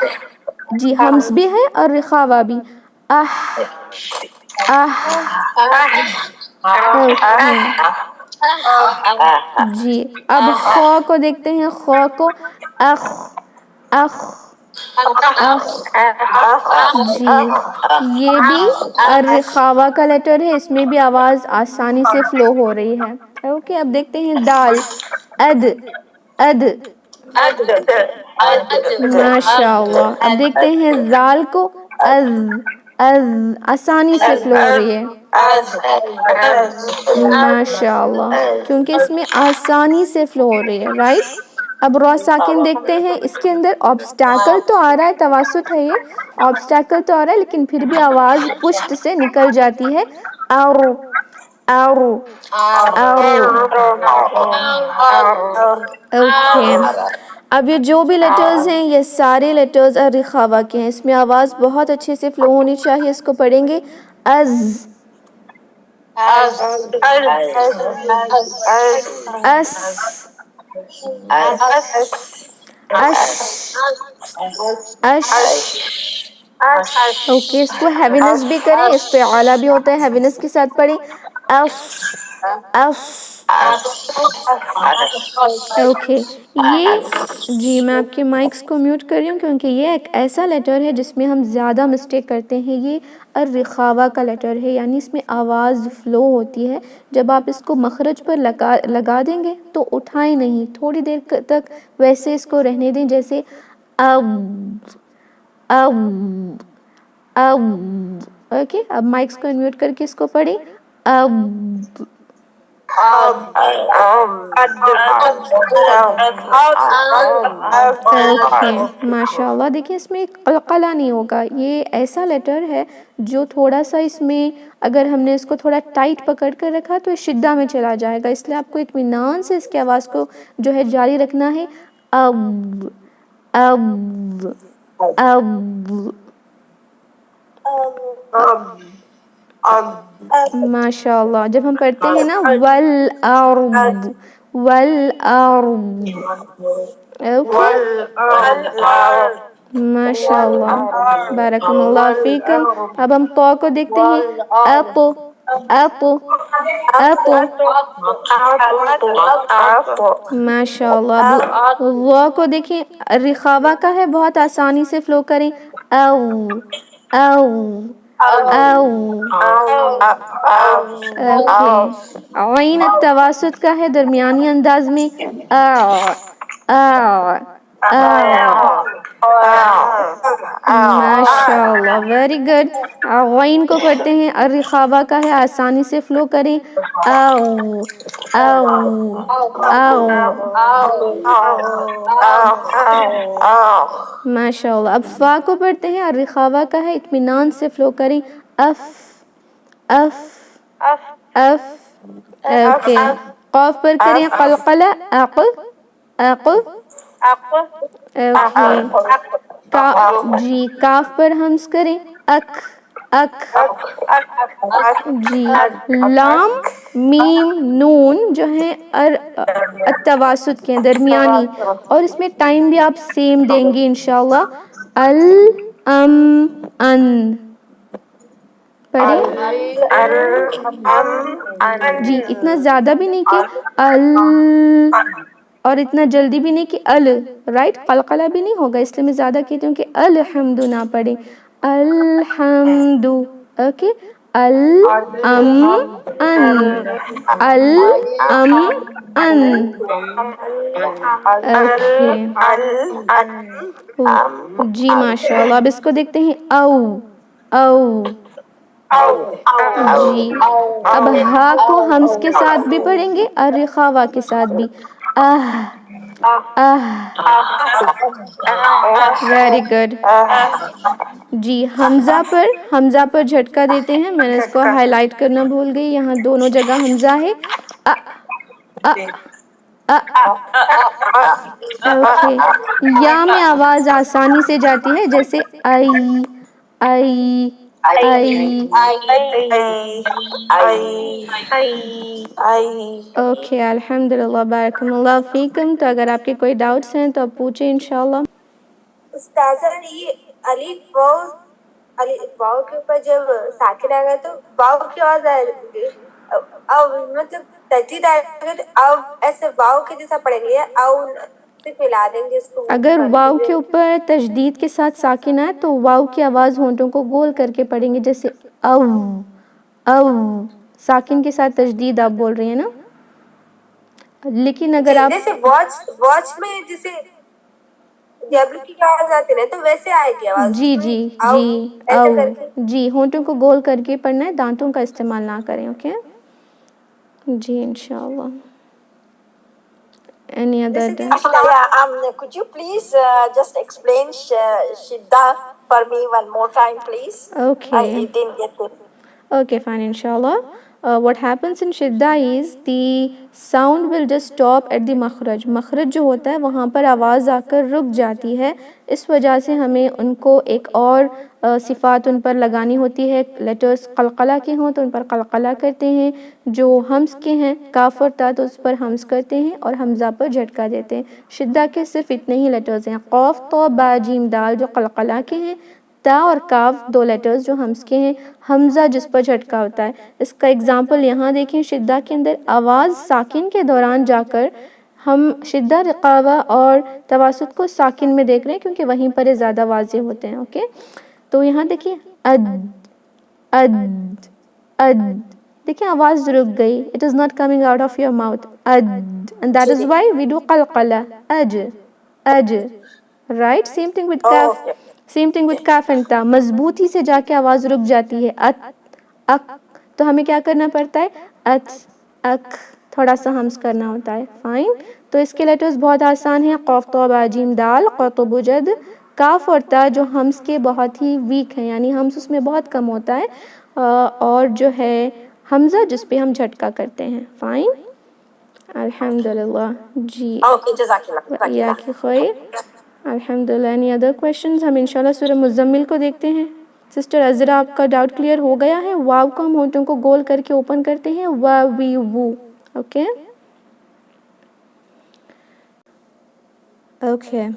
جی ہمز بھی ہے اور رخاوہ بھی. اہ اوکے جی. اب خو کو دیکھتے ہیں، خو کو اخ اخ اخ. جی یہ بھی الرخاوہ کا لیٹر ہے، اس میں بھی آواز آسانی سے فلو ہو رہی ہے. اوکے اب دیکھتے ہیں دال. اد اد ماشاء اللہ. اب دیکھتے ہیں زال کو از از، آسانی سے فلو ہو رہی ہے. ماشاء اللہ کیونکہ اس میں آسانی سے فلو ہو رہی ہے، رائٹ؟ اب را ساکن دیکھتے ہیں، اس کے اندر آبسٹیکل تو آ رہا ہے، توسط ہے، یہ آبسٹیکل تو آ رہا ہے لیکن پھر بھی آواز پشت سے نکل جاتی ہے. اور اور اوکے. اب یہ جو بھی لیٹرز ہیں یہ سارے لیٹرز الرخاوہ کے ہیں، اس میں آواز بہت اچھے سے فلو ہونی چاہیے. اس کو پڑھیں گے از اس اش اش. اوکے اس کو ہیوینس بھی کریں، اس پہ اعلیٰ بھی ہوتا ہے، ہیوینس کے ساتھ پڑھیں اف اف. اوکے یہ جی میں آپ کے مائکس کو میوٹ کر رہی ہوں کیونکہ یہ ایک ایسا لیٹر ہے جس میں ہم زیادہ مسٹیک کرتے ہیں. یہ الرخاوہ کا لیٹر ہے، یعنی اس میں آواز فلو ہوتی ہے. جب آپ اس کو مخرج پر لگا دیں گے تو اٹھائیں نہیں، تھوڑی دیر تک ویسے اس کو رہنے دیں جیسے اب اب اب. اوکے اب مائکس کو انمیوٹ کر کے اس کو پڑھیں اب. اوکے ماشاء اللہ. دیکھیں اس میں قلقلہ نہیں ہوگا، یہ ایسا لیٹر ہے جو تھوڑا سا اس میں اگر ہم نے اس کو تھوڑا ٹائٹ پکڑ کر رکھا تو یہ شدہ میں چلا جائے گا، اس لیے آپ کو اطمینان سے اس کی آواز کو جو ہے جاری رکھنا ہے. اب اب اب. ماشاء اللہ. جب ہم پڑھتے ہیں نا والارض والارض. اوکے ماشاء اللہ بارکم اللہ فیکم. اب ہم طا کو دیکھتے ہیں اپ اپ اپ. ماشاء اللہ. اب وا کو دیکھیں، رخاوہ کا ہے، بہت آسانی سے فلو کریں او او او. اوکے. عین التواسط کا ہے، درمیانی انداز میں آ آ آ. ماشاء اللہ ویری گڈ. غین کو پڑھتے ہیں، الرخاوہ کا ہے، آسانی سے فلو کریں او او او. ماشاء اللہ. اب فا کو پڑھتے ہیں، الرخاوہ کا ہے، اطمینان سے فلو کریں اف اف اف. اوکے. قاف پر کریں قلقلہ اق اق. اوکے. جی کاف پر ہمز کریں اک اک. جی لام میم نون جو ہیں التواسط کے ہیں، درمیانی، اور اس میں ٹائم بھی آپ سیم دیں گے انشاءاللہ. ال ام ان. پڑھیں جی اتنا زیادہ بھی نہیں کہ ال اور اتنا جلدی بھی نہیں کہ ال، رائٹ؟ قلقلہ بھی نہیں ہوگا، اس لیے میں زیادہ کہتی ہوں کہ الحمد نہ پڑھیں الحمد. اوکے. الام ان الام ان. اوکے جی ماشاء اللہ. اب اس کو دیکھتے ہیں او او. جی اب ہا کو ہمز کے ساتھ بھی پڑھیں گے اور رخاوہ کے ساتھ بھی. آہ ویری گڈ. جی حمزہ پر جھٹکا دیتے ہیں. میں نے اس کو ہائی لائٹ کرنا بھول گئی. یہاں دونوں جگہ حمزہ ہے. اوکے. یا میں آواز آسانی سے جاتی ہے جیسے آئی آئی آئی. اوکے الحمد للہ. بارکم اللہ فیکم. تو اگر آپ کے کوئی ڈاؤٹس ہیں تو آپ پوچھیں انشاءاللہ. استاذہ یہ الف واو کے اوپر جب ساکن آ گیا تو واو کی آواز آئے گی اب مطلب تجدید آئے گا تو اب ایسے واو کے جیسا پڑھیں گے او صرف ملا دیں گے اس کو. اگر واو کے اوپر تشدید کے ساتھ ساکن آئے تو واو کی آواز ہونٹوں کو گول کر کے پڑھیں گے جیسے او او. ساکن کے ساتھ تشدید آپ بول رہی ہیں نا. لیکن اگر آپ جیسے واچ میں جیسے ڈبلو کی آواز آتی ہے تو ویسے آئے گی آواز. جی جی جی او جی ہونٹوں کو گول کر کے پڑھنا ہے. دانتوں کا استعمال نہ کریں. اوکے جی انشاءاللہ. Any other could you please just explain Shidda for me one more time, please? Okay. I didn't get it. Okay, fine, inshallah. What happens in shidda is the sound will just stop at the makhraj. مخرج جو ہوتا ہے وہاں پر آواز آ کر رک جاتی ہے. اس وجہ سے ہمیں ان کو ایک اور صفات ان پر لگانی ہوتی ہے. لیٹرز قلقلہ کے ہوں تو ان پر قلقلہ کرتے ہیں. جو ہمز کے ہیں کاف اور تا تو اس پر ہمز کرتے ہیں اور حمزہ پر جھٹکا دیتے ہیں. شدہ کے صرف اتنے ہی لیٹرز ہیں. قاف تو با جیم دال جو قلقلہ کے ہیں. تا اور کاف دو لیٹرز جو ہمز کے ہیں. حمزہ جس پر جھٹکا ہوتا ہے. اس کا اگزامپل یہاں دیکھیں. شدہ کے اندر آواز ساکن کے دوران جا کر ہم شدہ رقاوہ اور تواسط کو ساکن میں دیکھ رہے ہیں کیونکہ وہیں پر زیادہ واضح ہوتے ہیں. اوکے تو یہاں دیکھیں اد اد اد. دیکھیں آواز رک گئی. It is not coming out of your mouth. اد. And that is why we do قلقلہ. اج اج. Right? Same thing with kaf. Same thing with kaf and ta. مضبوطی سے جا کے آواز رک جاتی ہے. ات اک. تو ہمیں کیا کرنا پڑتا ہے؟ ات اک. تھوڑا سا ہمز کرنا ہوتا ہے. فائن. تو اس کے لیٹرز بہت آسان ہیں. قاف تو با جیم دال قطب جد. کاف اور تا جو ہمز کے بہت ہی ویک ہیں یعنی ہمز اس میں بہت کم ہوتا ہے. اور جو ہے حمزہ جس پہ ہم جھٹکا کرتے ہیں. فائن. الحمدللہ. جی اوکے جزاک اللہ. یا کی خیر. الحمدللہ. Any other questions؟ ہم انشاءاللہ سورہ مزمل کو دیکھتے ہیں. سسٹر عذرا آپ کا ڈاؤٹ کلیئر ہو گیا ہے. واو کو ہم ہونٹوں کو گول کر کے اوپن کرتے ہیں. وا وی وو. Okay okay.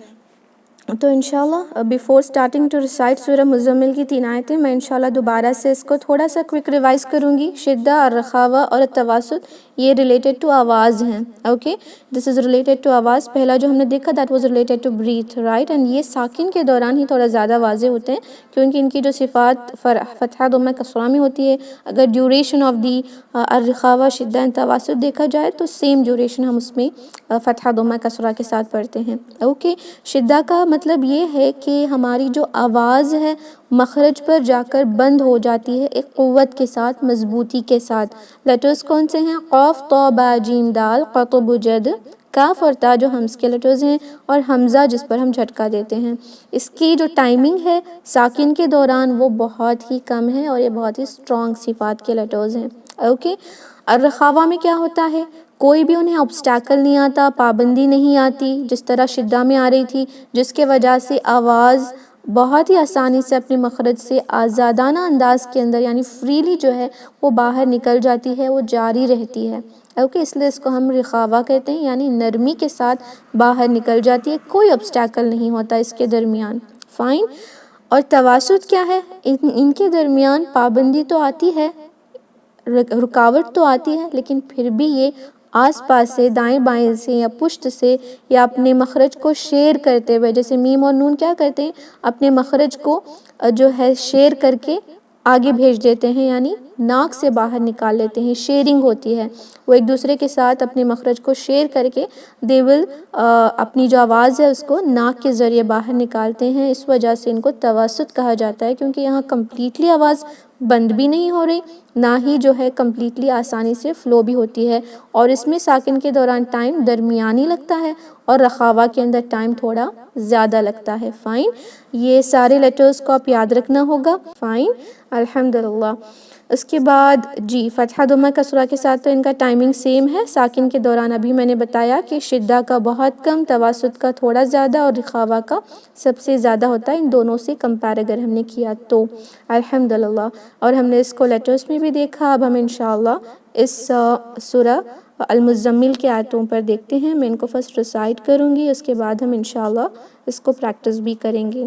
تو انشاءاللہ بیفور اسٹارٹنگ ٹو ریسائٹ سورہ مزمل کی 3 آیتیں میں انشاءاللہ دوبارہ سے اس کو تھوڑا سا کوئک ریوائز کروں گی. شدہ اور رخاوہ اور التواسط یہ ریلیٹڈ ٹو آواز ہیں. Okay this is related to آواز. پہلا جو ہم نے دیکھا that was related to breath right. And یہ ساکن کے دوران ہی تھوڑا زیادہ واضح ہوتے ہیں کیونکہ ان کی جو صفات فتحہ ضمہ کسرہ میں ہوتی ہے. اگر ڈیوریشن آف دی الرخاوہ شدہ اینڈ تواسط دیکھا جائے تو سیم ڈیوریشن ہم اس میں فتحہ ضمہ کسرہ کے ساتھ پڑھتے ہیں. اوکے شدہ کا مطلب یہ ہے کہ ہماری جو آواز ہے مخرج پر جا کر بند ہو جاتی ہے ایک قوت کے ساتھ مضبوطی کے ساتھ. لیٹرز کون سے ہیں؟ قاف تو با جیم دال قطب جد. کاف اور تا جو ہمز کے لیٹرز ہیں اور حمزہ جس پر ہم جھٹکا دیتے ہیں. اس کی جو ٹائمنگ ہے ساکن کے دوران وہ بہت ہی کم ہے اور یہ بہت ہی اسٹرانگ صفات کے لیٹرز ہیں. اوکے الرخاوہ میں کیا ہوتا ہے؟ کوئی بھی انہیں obstacle نہیں آتا, پابندی نہیں آتی جس طرح شدہ میں آ رہی تھی, جس کے وجہ سے آواز بہت ہی آسانی سے اپنے مخرج سے آزادانہ انداز کے اندر یعنی فریلی جو ہے وہ باہر نکل جاتی ہے, وہ جاری رہتی ہے. اوکے اس لیے اس کو ہم رخاوہ کہتے ہیں یعنی نرمی کے ساتھ باہر نکل جاتی ہے, کوئی obstacle نہیں ہوتا اس کے درمیان. فائن. اور تواسط کیا ہے؟ ان کے درمیان پابندی تو آتی ہے, رکاوٹ تو آتی ہے, لیکن پھر بھی یہ آس پاس سے دائیں بائیں سے یا پشت سے یا اپنے مخرج کو شیر کرتے ہوئے, جیسے میم اور نون کیا کرتے ہیں اپنے مخرج کو جو ہے شیر کر کے آگے بھیج دیتے ہیں یعنی ناک سے باہر نکال لیتے ہیں، شیئرنگ ہوتی ہے، وہ ایک دوسرے کے ساتھ اپنے مخرج کو شیئر کر کے دے ول اپنی جو آواز ہے اس کو ناک کے ذریعے باہر نکالتے ہیں. اس وجہ سے ان کو توسط کہا جاتا ہے، کیونکہ یہاں کمپلیٹلی آواز بند بھی نہیں ہو رہی، نہ ہی جو ہے کمپلیٹلی آسانی سے فلو بھی ہوتی ہے، اور اس میں ساکن کے دوران ٹائم درمیانی لگتا ہے اور رخاوہ کے اندر ٹائم تھوڑا زیادہ لگتا ہے. فائن، یہ سارے لیٹرز کو آپ یاد رکھنا ہوگا. فائن، الحمدللہ. اس کے بعد جی فتحہ ضمہ کسرہ کے ساتھ تو ان کا ٹائمنگ سیم ہے. ساکن کے دوران ابھی میں نے بتایا کہ شدہ کا بہت کم، توسط کا تھوڑا زیادہ اور رخاوہ کا سب سے زیادہ ہوتا ہے. ان دونوں سے کمپیر اگر ہم نے کیا تو الحمدللہ. اور ہم نے اس کو لیٹرز میں بھی دیکھا. اب ہم انشاءاللہ اس سورہ المزمل کے آیتوں پر دیکھتے ہیں. میں ان کو فرسٹ ریسائٹ کروں گی، اس کے بعد ہم انشاءاللہ اس کو پریکٹس بھی کریں گے.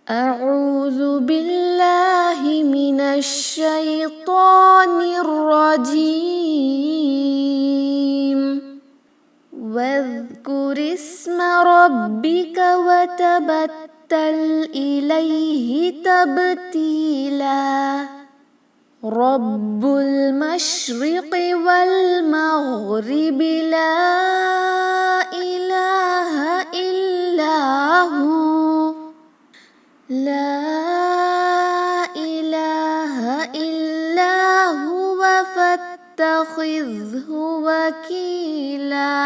اعوذ باللہ من الشیطان الرجیم. واذکر اسم ربک وتبتل الیہ تبتیلا. رب المشرق والمغرب لا الہ الا ہو، لا الہ الا هو فاتخذہ وکیلا.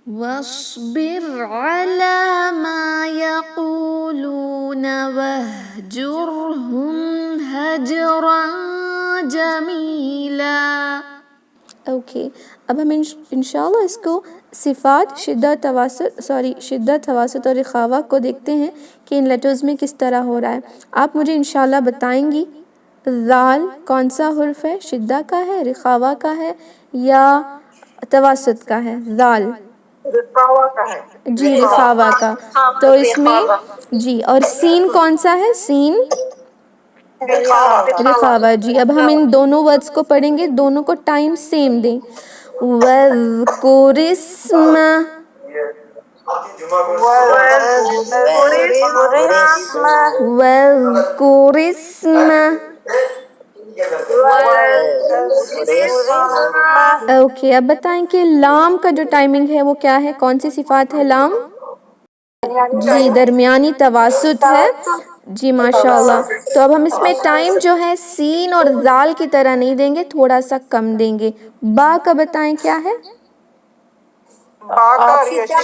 واصبر على ما يقولون واهجرهم هجرا جمیلا. اوکے، اب ہم انشاءاللہ اس کو صفات شدت توسط اور رخاوہ کو دیکھتے ہیں کہ ان لیٹرز میں کس طرح ہو رہا ہے. آپ مجھے انشاءاللہ بتائیں گی ذال کون سا حرف ہے، شدہ کا ہے، رخاوہ کا ہے یا توسط کا ہے؟ ذال جی رخاوہ کا. تو اس میں جی، اور سین کون سا ہے؟ سین رخاوہ. جی اب ہم ان دونوں ورڈز کو پڑھیں گے، دونوں کو ٹائم سیم دیں. وَاذْكُرِ اسْمَ وَاذْكُرِ اسْمَ. اوکے، اب بتائیں کہ لام کا جو ٹائمنگ ہے وہ کیا ہے؟ کون سی صفات ہے لام؟ جی درمیانی تواسط ہے. جی ماشاءاللہ. تو اب ہم اس میں ٹائم جو ہے سین اور ذال کی طرح نہیں دیں گے، تھوڑا سا کم دیں گے. با کا بتائیں کیا ہے؟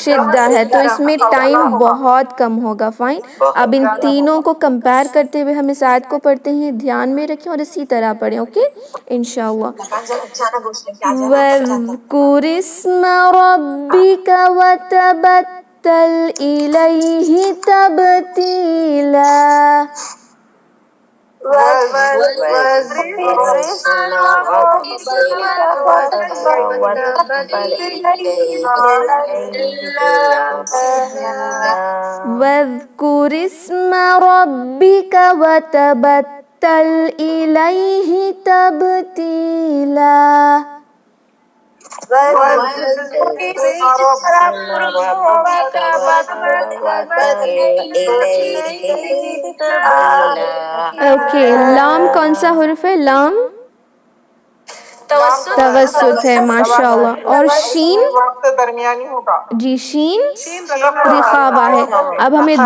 شدہ ہے، تو اس میں ٹائم بہت کم ہوگا. فائن. اب ان تینوں کو کمپیر کرتے ہوئے ہم اس آیت کو پڑھتے ہیں، دھیان میں رکھیں اور اسی طرح پڑھیں. اوکے انشاءاللہ. وَاذْكُرِ اسْمَ رَبِّكَ وَتَبَتَّلْ إِلَيْهِ تَبْتِيلًا. وَاذْكُرِ اسْمَ رَبِّكَ وَتَبَتَّلْ إِلَيْهِ تَبْتِيلًا. اوکے، لام کون سا حرف ہے؟ لام توسط ہے ماشاءاللہ. اور شین جی شین رخاوہ ہے. اب ہمیں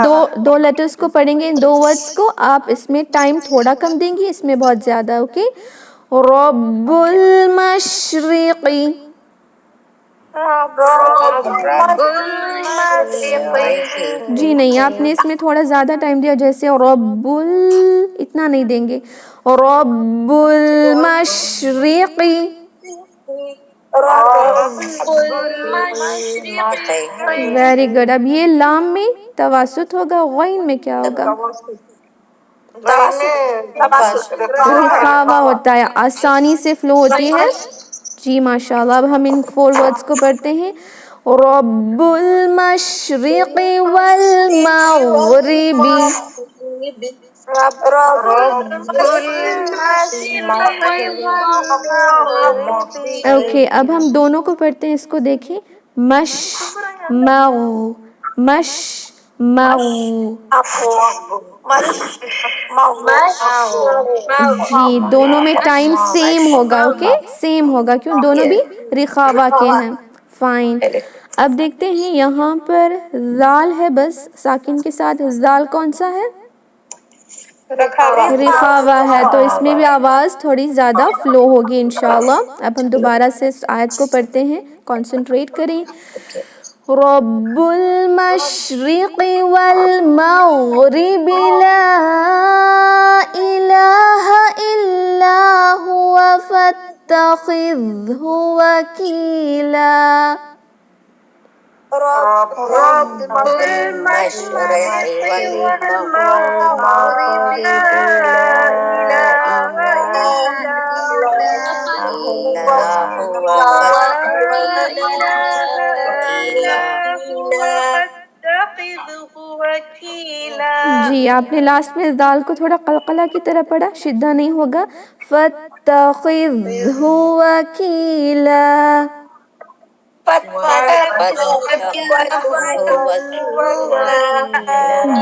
دو لیٹرز کو پڑھیں گے، ان دو ورڈز کو. آپ اس میں ٹائم تھوڑا کم دیں گی، اس میں بہت زیادہ. اوکے، رب المشرقی. جی نہیں، آپ نے اس میں تھوڑا زیادہ ٹائم دیا، جیسے رب اتنا نہیں دیں گے. رب المشرقی. Very good. اب یہ لام میں توسط ہوگا، غین میں کیا ہوگا؟ رخاوہ ہوتا ہے، آسانی سے فلو ہوتی ہے. جی ماشاءاللہ. اب ہم ان 4 ورڈز کو پڑھتے ہیں. رب المشرق والمغرب. اوکے، اب ہم دونوں کو پڑھتے ہیں، اس کو دیکھیں. مش مغ، مش جی دونوں میں ٹائم سیم ہوگا، اوکے سیم ہوگا، کیوں دونوں بھی رخاوا کے ہیں. فائن. اب دیکھتے ہیں یہاں پر ذال ہے بس ساکن کے ساتھ، ذال کون سا ہے؟ رخاوا ہے، تو اس میں بھی آواز تھوڑی زیادہ فلو ہوگی انشاءاللہ. اب ہم دوبارہ سے اس آیت کو پڑھتے ہیں، کنسنٹریٹ کریں. رب المشرق والمغرب لا الہ الا هو فاتخذه وکیلا. رب المشرق والمغرب لا إله إلا هو فاتخذه وكيلا. جی آپ نے لاسٹ میں دال کو تھوڑا قلقلہ کی طرح پڑھا، شدہ نہیں ہوگا. فاتخذه وکیلا.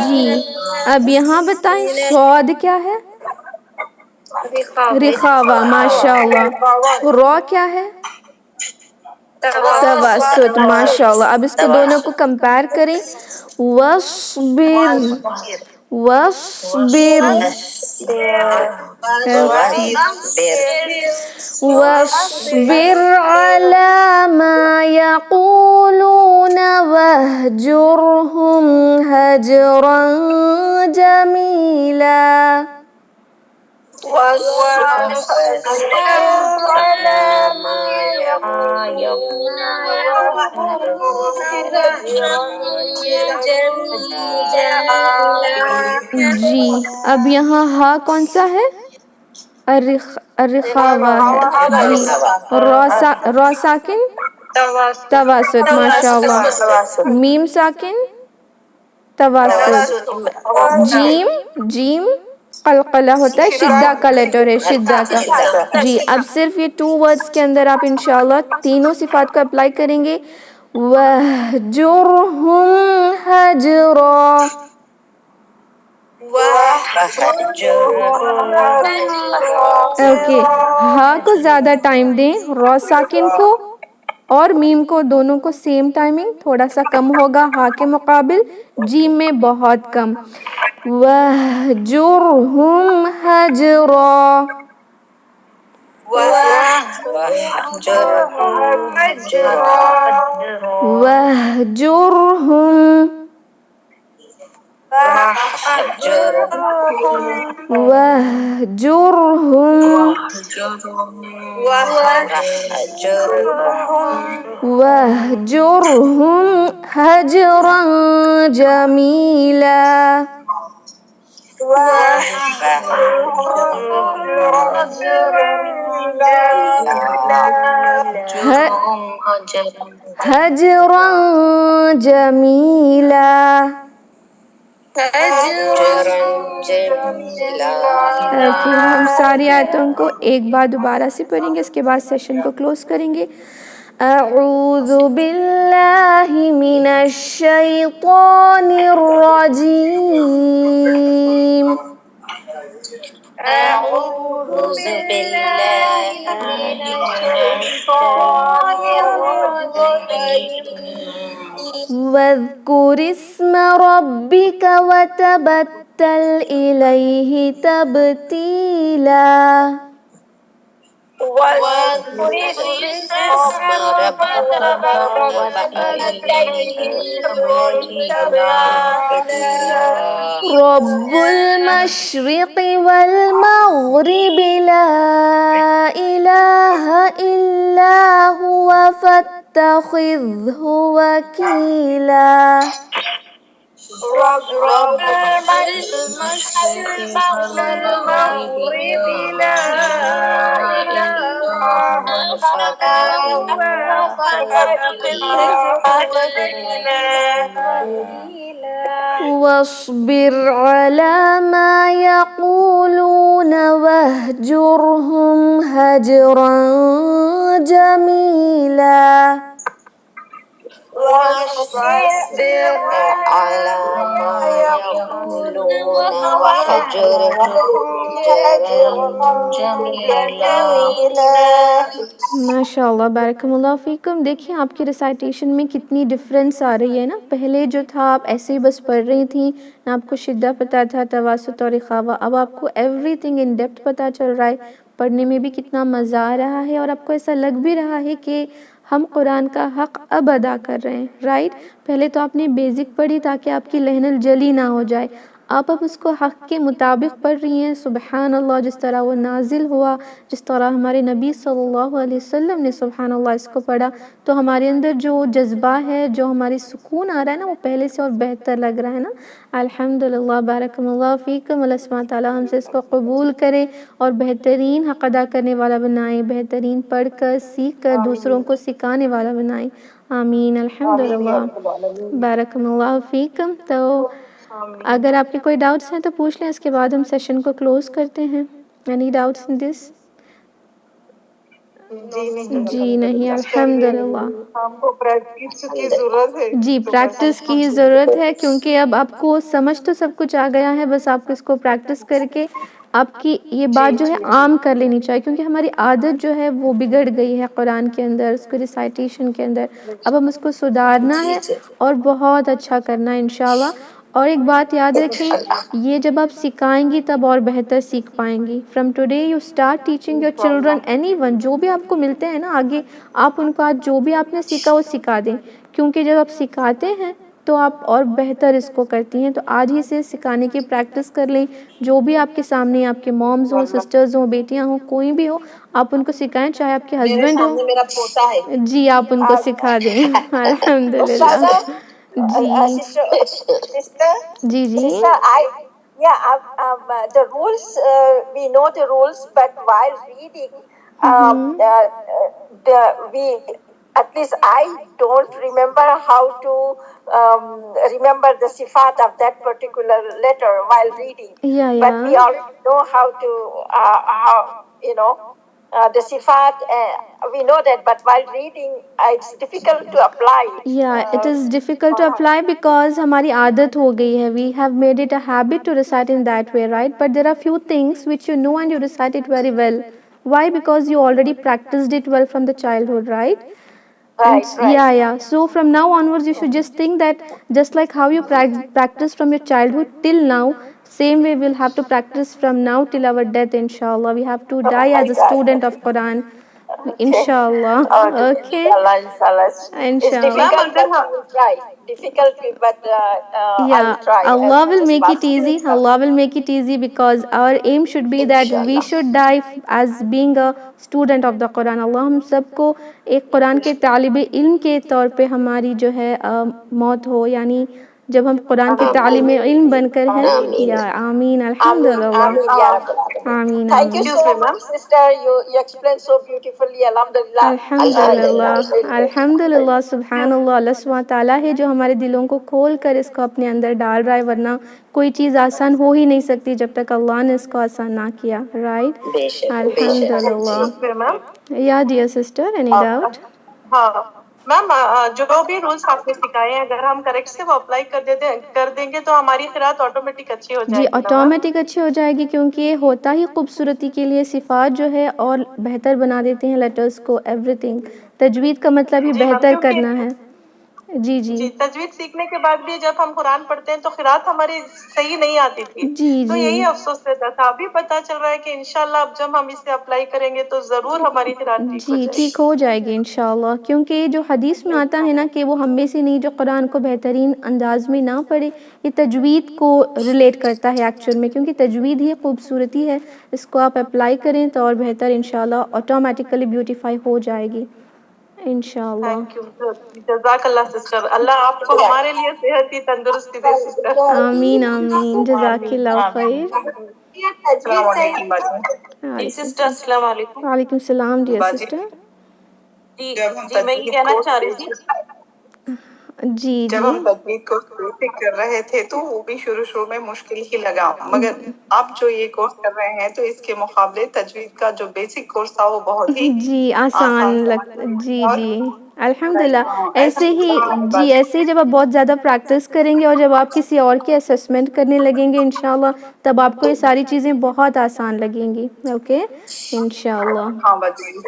جی اب یہاں بتائیں صاد کیا ہے؟ رخاوا. ماشاء اللہ. را کیا ہے؟ توسط. ماشاء اللہ. اب اس کو دونوں کو کمپیئر کریں. وَاصْبِرْ وَاصْبِرْ وَاصْبِرْ عَلَى مَا يَقُولُونَ وَاهْجُرْهُمْ هَجْرًا جَمِيلًا. جی اب یہاں ہا کون سا ہے؟ الرخاوا ہے. جی را ساکن تواسط. ماشاء اللہ. میم ساکن تواسط. جیم قلقلہ ہوتا ہے، شدہ کا لیٹر ہے، شدہ کا. جی اب صرف یہ 2 ورڈز کے اندر آپ انشاءاللہ تینوں صفات کو اپلائی کریں گے. وَاهْجُرْهُمْ هَجْرًا. اوکے ہا کو زیادہ ٹائم دیں، را ساکن کو اور میم کو دونوں کو سیم ٹائمنگ، تھوڑا سا کم ہوگا ہا کے مقابل، جیم میں بہت کم. وَاهْجُرْهُمْ هَجْرًا. وَاهْجُرْهُمْ وَاهْجُرْهُمْ هَجْرًا جَمِيلًا. هَجْرًا جَمِيلًا. اوکے ہم ساری آیتوں کو ایک بار دوبارہ سے پڑھیں گے، اس کے بعد سیشن کو کلوز کریں گے. اعوذ باللہ من الشیطان الرجیم. أعوذ بالله من الشيطان الرجيم. واذكر اسم ربك وتبتل إليه تبتيلا. واذكر اسم ربك وتبتل إليه تبتيلا. رب المشرق والمغرب لا إله إلا هو فاتخذه وكيلا. رب المشرق والمغرب لا إله إلا هو فاتخذه وكيلا. واصبر على ما يقولون واهجرهم هجرا جميلا. واصبر على ما يقولون وهجرهم جميلا. ماشاء اللہ بارکم اللہ فیکم. دیکھیں آپ کی ریسائٹیشن میں کتنی ڈفرینس آ رہی ہے نا. پہلے جو تھا آپ ایسے ہی بس پڑھ رہی تھیں، نہ آپ کو شدہ پتہ تھا، تواسط اور اخاوہ. اب آپ کو ایوری تھنگ ان ڈیپتھ پتہ چل رہا ہے. پڑھنے میں بھی کتنا مزہ آ رہا ہے اور آپ کو ایسا لگ بھی رہا ہے کہ ہم قرآن کا حق اب ادا کر رہے ہیں. رائٹ. پہلے تو آپ نے بیزک پڑھی تاکہ آپ کی لہن الجلی نہ ہو جائے. آپ اب اس کو حق کے مطابق پڑھ رہی ہیں. سبحان اللہ، جس طرح وہ نازل ہوا، جس طرح ہمارے نبی صلی اللہ علیہ وسلم نے سبحان اللہ اس کو پڑھا، تو ہمارے اندر جو جذبہ ہے، جو ہماری سکون آ رہا ہے نا، وہ پہلے سے اور بہتر لگ رہا ہے نا. الحمدللہ بارکم اللہ فیکم. اللہ سبحانہ تعالیٰ ہم سے اس کو قبول کرے اور بہترین حق ادا کرنے والا بنائے، بہترین پڑھ کر سیکھ کر دوسروں کو سکھانے والا بنائے. آمین. الحمدللہ بارکم اللہ فیکم. تو اگر آپ کے کوئی ڈاؤٹس ہیں تو پوچھ لیں، اس کے بعد ہم سیشن کو کلوز کرتے ہیں. اینی ڈاؤٹس ان دس؟ جی نہیں. الحمدللہ ہم کو پریکٹس کی ضرورت ہے. جی پریکٹس کی ضرورت ہے، کیونکہ اب آپ کو سمجھ تو سب کچھ آ گیا ہے، بس آپ کو اس کو پریکٹس کر کے آپ کی یہ بات جو ہے عام کر لینی چاہیے. کیونکہ ہماری عادت جو ہے وہ بگڑ گئی ہے قرآن کے اندر، اس کو ریسائٹیشن کے اندر. اب ہم اس کو سدھارنا ہے اور بہت اچھا کرنا ہے انشاءاللہ. اور ایک بات یاد رکھیں، یہ جب آپ سکھائیں گی تب اور بہتر سیکھ پائیں گی. From today you start teaching your children any one, جو بھی آپ کو ملتے ہیں نا آگے، آپ ان کو آج جو بھی آپ نے سیکھا وہ سکھا دیں. کیونکہ جب آپ سکھاتے ہیں تو آپ اور بہتر اس کو کرتی ہیں. تو آج ہی سے سکھانے کی پریکٹس کر لیں. جو بھی آپ کے سامنے، آپ کے مومز ہوں، سسٹرز ہوں، بیٹیاں ہوں، کوئی بھی ہو، آپ ان کو سکھائیں. چاہے آپ کے ہسبینڈ ہو، میرا پوتا ہے. جی آپ ان کو سکھا دیں. الحمدللہ. جی جی جی the rules, we know the rules, but while reading, we, at least I don't remember how to remember the sifat of that particular letter while reading. But we already know how to, the sifat, we know that, but while reading, it's difficult to apply. Yeah, it is difficult to apply because ہماری عادت ہو گئی ہے. We have made it a habit to recite in that way, right? But there are few things which you know and you recite it very well. Why? Because you already practiced it well from the childhood, right? Right. Yeah. So from now onwards, you should just think that just like how you practice from your childhood till now, same way we'll have to practice from now till our death, inshallah. We have to die as a student of Quran. Inshallah. Okay. It's difficult, but I will try. Difficult, but I will try. Allah will make it easy. Allah will make it easy because our aim should be that we should die as being a student of the Quran. اللہ ہم سب کو ایک قرآن کے طالب علم کے طور پہ ہماری جو ہے موت ہو، یعنی جب ہم قرآن کے طالب علم بن کر ہیں. یا آمین. الحمدللہ. آمین. Thank you so much, sister. You explained so beautifully. Alhamdulillah. الحمدللہ. الحمدللہ. سبحان اللہ. اللہ سبحانہ تعالیٰ ہے جو ہمارے دلوں کو کھول کر اس کو اپنے اندر ڈال رہا ہے، ورنہ کوئی چیز آسان ہو ہی نہیں سکتی جب تک اللہ نے اس کو آسان نہ کیا. رائٹ. الحمدللہ. یا ڈیئر سسٹر، اینی ڈاؤٹ؟ ہاں میم، جو بھی رولس آپ نے سکھائے ہیں اگر ہم کریکٹ سے وہ اپلائی کر دیں گے تو ہماری قرأت آٹومیٹک اچھی ہو جائے گی. جی آٹومیٹک اچھی ہو جائے گی، کیونکہ یہ ہوتا ہی خوبصورتی کے لیے. صفات جو ہے اور بہتر بنا دیتے ہیں لیٹرز کو، ایوری تھنگ. تجوید کا مطلب ہی بہتر کرنا ہے. جی تجوید سیکھنے کے بعد بھی جب ہم قرآن پڑھتے ہیں تو قرأت ہماری صحیح نہیں آتی تھی. تو یہی افسوس رہتا تھا. ابھی پتہ چل رہا ہے کہ انشاءاللہ اب جب ہم اسے اپلائی کریں گے تو ضرور ہماری قرأت ٹھیک ہو جائے گی انشاءاللہ. کیونکہ جو حدیث میں آتا ہے نا کہ وہ ہم میں سے نہیں جو قرآن کو بہترین انداز میں نہ پڑھے، یہ تجوید کو ریلیٹ کرتا ہے ایکچوئل میں. کیونکہ تجوید ہی خوبصورتی ہے. اس کو آپ اپلائی کریں تو اور بہتر انشاءاللہ آٹومیٹیکلی بیوٹیفائی ہو جائے گی انشاءاللہ. Thank you. جزاک اللہ سسٹر. اللہ آپ کو ہمارے لیے صحت کی تندرستی دے سسٹر. آمین آمین. جزاک اللہ خیر. السلام علیکم. سسٹر السلام علیکم. وعلیکم السلام ڈیئر سسٹر. جی میں یہ کہنا چاہ رہی تھی، جب ہم تجوید کو شروع کر رہے تھے تو وہ بھی شروع میں مشکل ہی لگا، مگر اب جو یہ کورس کر رہے ہیں تو اس کے مقابلے تجوید کا جو بیسک کورس تھا وہ بہت ہی آسان لگتا. جی الحمدللہ ایسے ہی جی، ایسے ہی جب آپ بہت زیادہ پریکٹس کریں گے اور جب آپ کسی اور کی اسسمنٹ کرنے لگیں گے انشاءاللہ، تب آپ کو یہ ساری چیزیں بہت آسان لگیں گی. اوکے انشاءاللہ. ہاں باجی،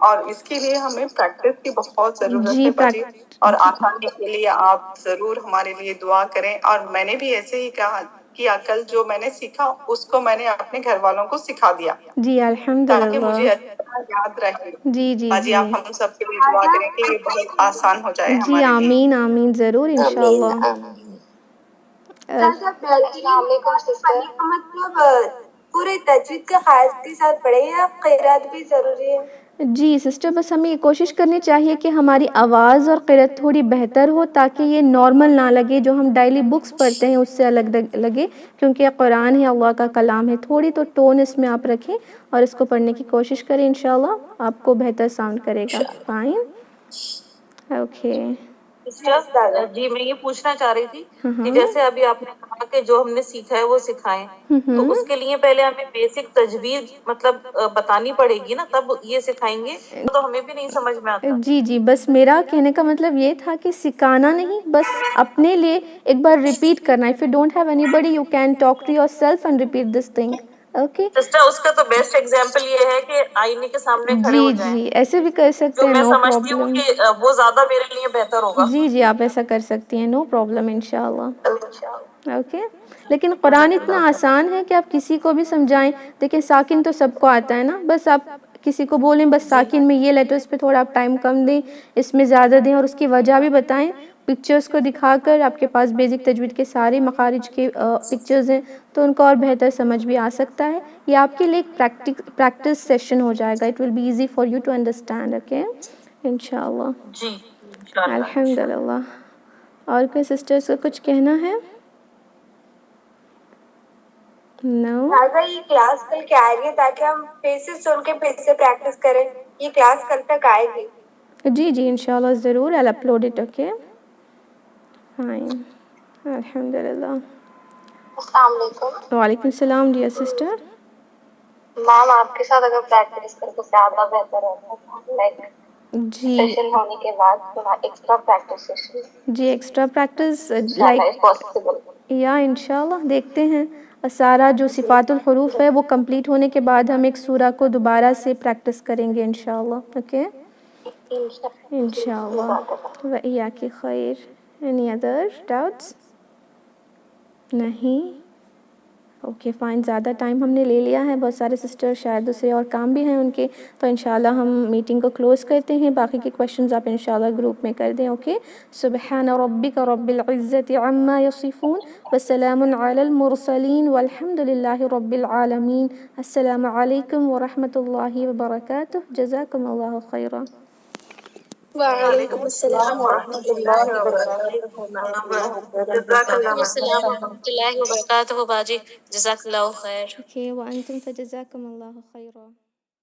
اور اس کے لیے ہمیں پریکٹس کی بہت ضرورت جی ہے باجی، اور آسانی کے لیے آپ ضرور ہمارے لیے دعا کریں. اور میں نے بھی ایسے ہی کہا کیا، کل جو میں نے سیکھا اس کو میں نے اپنے گھر والوں کو سکھا دیا جی تاکہ الحمدللہ. مجھے اچھی طرح یاد رہے. جی جی باجی جی آپ ہم سب کے لیے دعا کریں کہ یہ بہت آسان ہو جائے جی، ہمارے لیے. آمین آمین، ضرور آمین انشاءاللہ. آمین. السلام علیکم سسٹر. مطلب پورے تجوید کے خاص کے ساتھ پڑھے یا قرات بھی ضروری ہے؟ جی سسٹر، بس ہمیں یہ کوشش کرنی چاہیے کہ ہماری آواز اور قرأت تھوڑی بہتر ہو تاکہ یہ نارمل نہ لگے جو ہم ڈیلی بکس پڑھتے ہیں اس سے الگ لگے، کیونکہ یہ قرآن ہے، اللہ کا کلام ہے. تھوڑی تو ٹون اس میں آپ رکھیں اور اس کو پڑھنے کی کوشش کریں، انشاءاللہ آپ کو بہتر ساؤنڈ کرے گا. فائن. اوکے. سسٹر جی، میں یہ پوچھنا چاہ رہی تھی کہ جیسے ابھی آپ نے کہا کہ جو ہم نے سیکھا ہے وہ سکھائیں، تو اس کے لیے پہلے ہمیں بیسک تجوید مطلب بتانی پڑے گی نا، تب یہ سکھائیں گے تو ہمیں بھی نہیں سمجھ میں آتا. جی جی، بس میرا کہنے کا مطلب یہ تھا کہ سکھانا نہیں، بس اپنے لیے ایک بار ریپیٹ کرنا. If you don't have anybody you can talk to yourself and repeat this thing. Okay sister اس کا تو بیسٹ ایگزامپل یہ ہے کہ آئینے کے سامنے کھڑے ہو جی جائیں، جی، ایسے بھی کر سکتے جو ہیں، میں نو سمجھتی ہوں پرابلم. کہ وہ زیادہ میرے لیے بہتر ہوگا. جی جی، آپ ایسا کر سکتی ہیں، نو پرابلم انشاءاللہ. اوکے. لیکن قرآن اتنا آسان ہے کہ آپ کسی کو بھی سمجھائیں. دیکھیں ساکن تو سب کو آتا ہے نا، بس آپ کسی کو بولیں بس ساکن میں یہ لیٹرز پہ تھوڑا آپ ٹائم کم دیں، اس میں زیادہ دیں، اور اس کی وجہ بھی بتائیں. پکچرز کو دکھا کر، آپ کے پاس بیسک تجوید کے سارے مخارج کے پکچرز ہیں تو ان کو اور بہتر سمجھ بھی آ سکتا ہے. یہ آپ کے لیے ایک پریکٹس سیشن ہو جائے گا. It will be easy for you to understand. Okay انشاءاللہ. جی انشاءاللہ. الحمدللہ. اور کوئی سسٹرس کو کچھ کہنا ہے؟ نو. راجا یہ کلاس کل کے آئے گی تاکہ ہم فیسز سن کے پھر سے پریکٹس کریں. یہ کلاس کل تک آئے گی؟ جی جی انشاءاللہ ضرور. I'll upload it. Okay fine. الحمدللہ. السلام علیکم. وعلیکم السلام ڈیئر سسٹر. میم آپ کے ساتھ اگر پریکٹس کریں تو زیادہ بہتر ہوتا ہے، لائک جی سیشن ہونے کے بعد تھوڑا ایکسٹرا پریکٹس سیشن جی، ایکسٹرا پریکٹس انشاءاللہ از پاسبل. یا انشاءاللہ دیکھتے ہیں. سارا جو صفات الحروف ہے وہ کمپلیٹ ہونے کے بعد ہم ایک سورہ کو دوبارہ سے پریکٹس کریں گے انشاءاللہ. اوکے انشاءاللہ. وإياك خیر. Any other doubts؟ نہیں. Okay fine. زیادہ ٹائم ہم نے لے لیا ہے، بہت سارے سسٹر شاید اسے اور کام بھی ہیں ان کے، تو انشاءاللہ ہم میٹنگ کو کلوز کرتے ہیں. باقی کے کویشچنز آپ انشاءاللہ گروپ میں کر دیں. اوکے. سبحان ربک رب العزت عما یصفون وسلام علی المرسلین والحمد للہ رب العالمین. السلام علیکم ورحمۃ اللہ وبرکاتہ. جزاکم اللہ خیرا. وعلیکم السلام ورحمۃ اللہ وبرکاتہ. جزاک اللہ السلام ورحمۃ اللہ وبرکاتہ باجی. جزاک اللہ خیر. اوکے وانتم فجزاکم اللہ خیرا.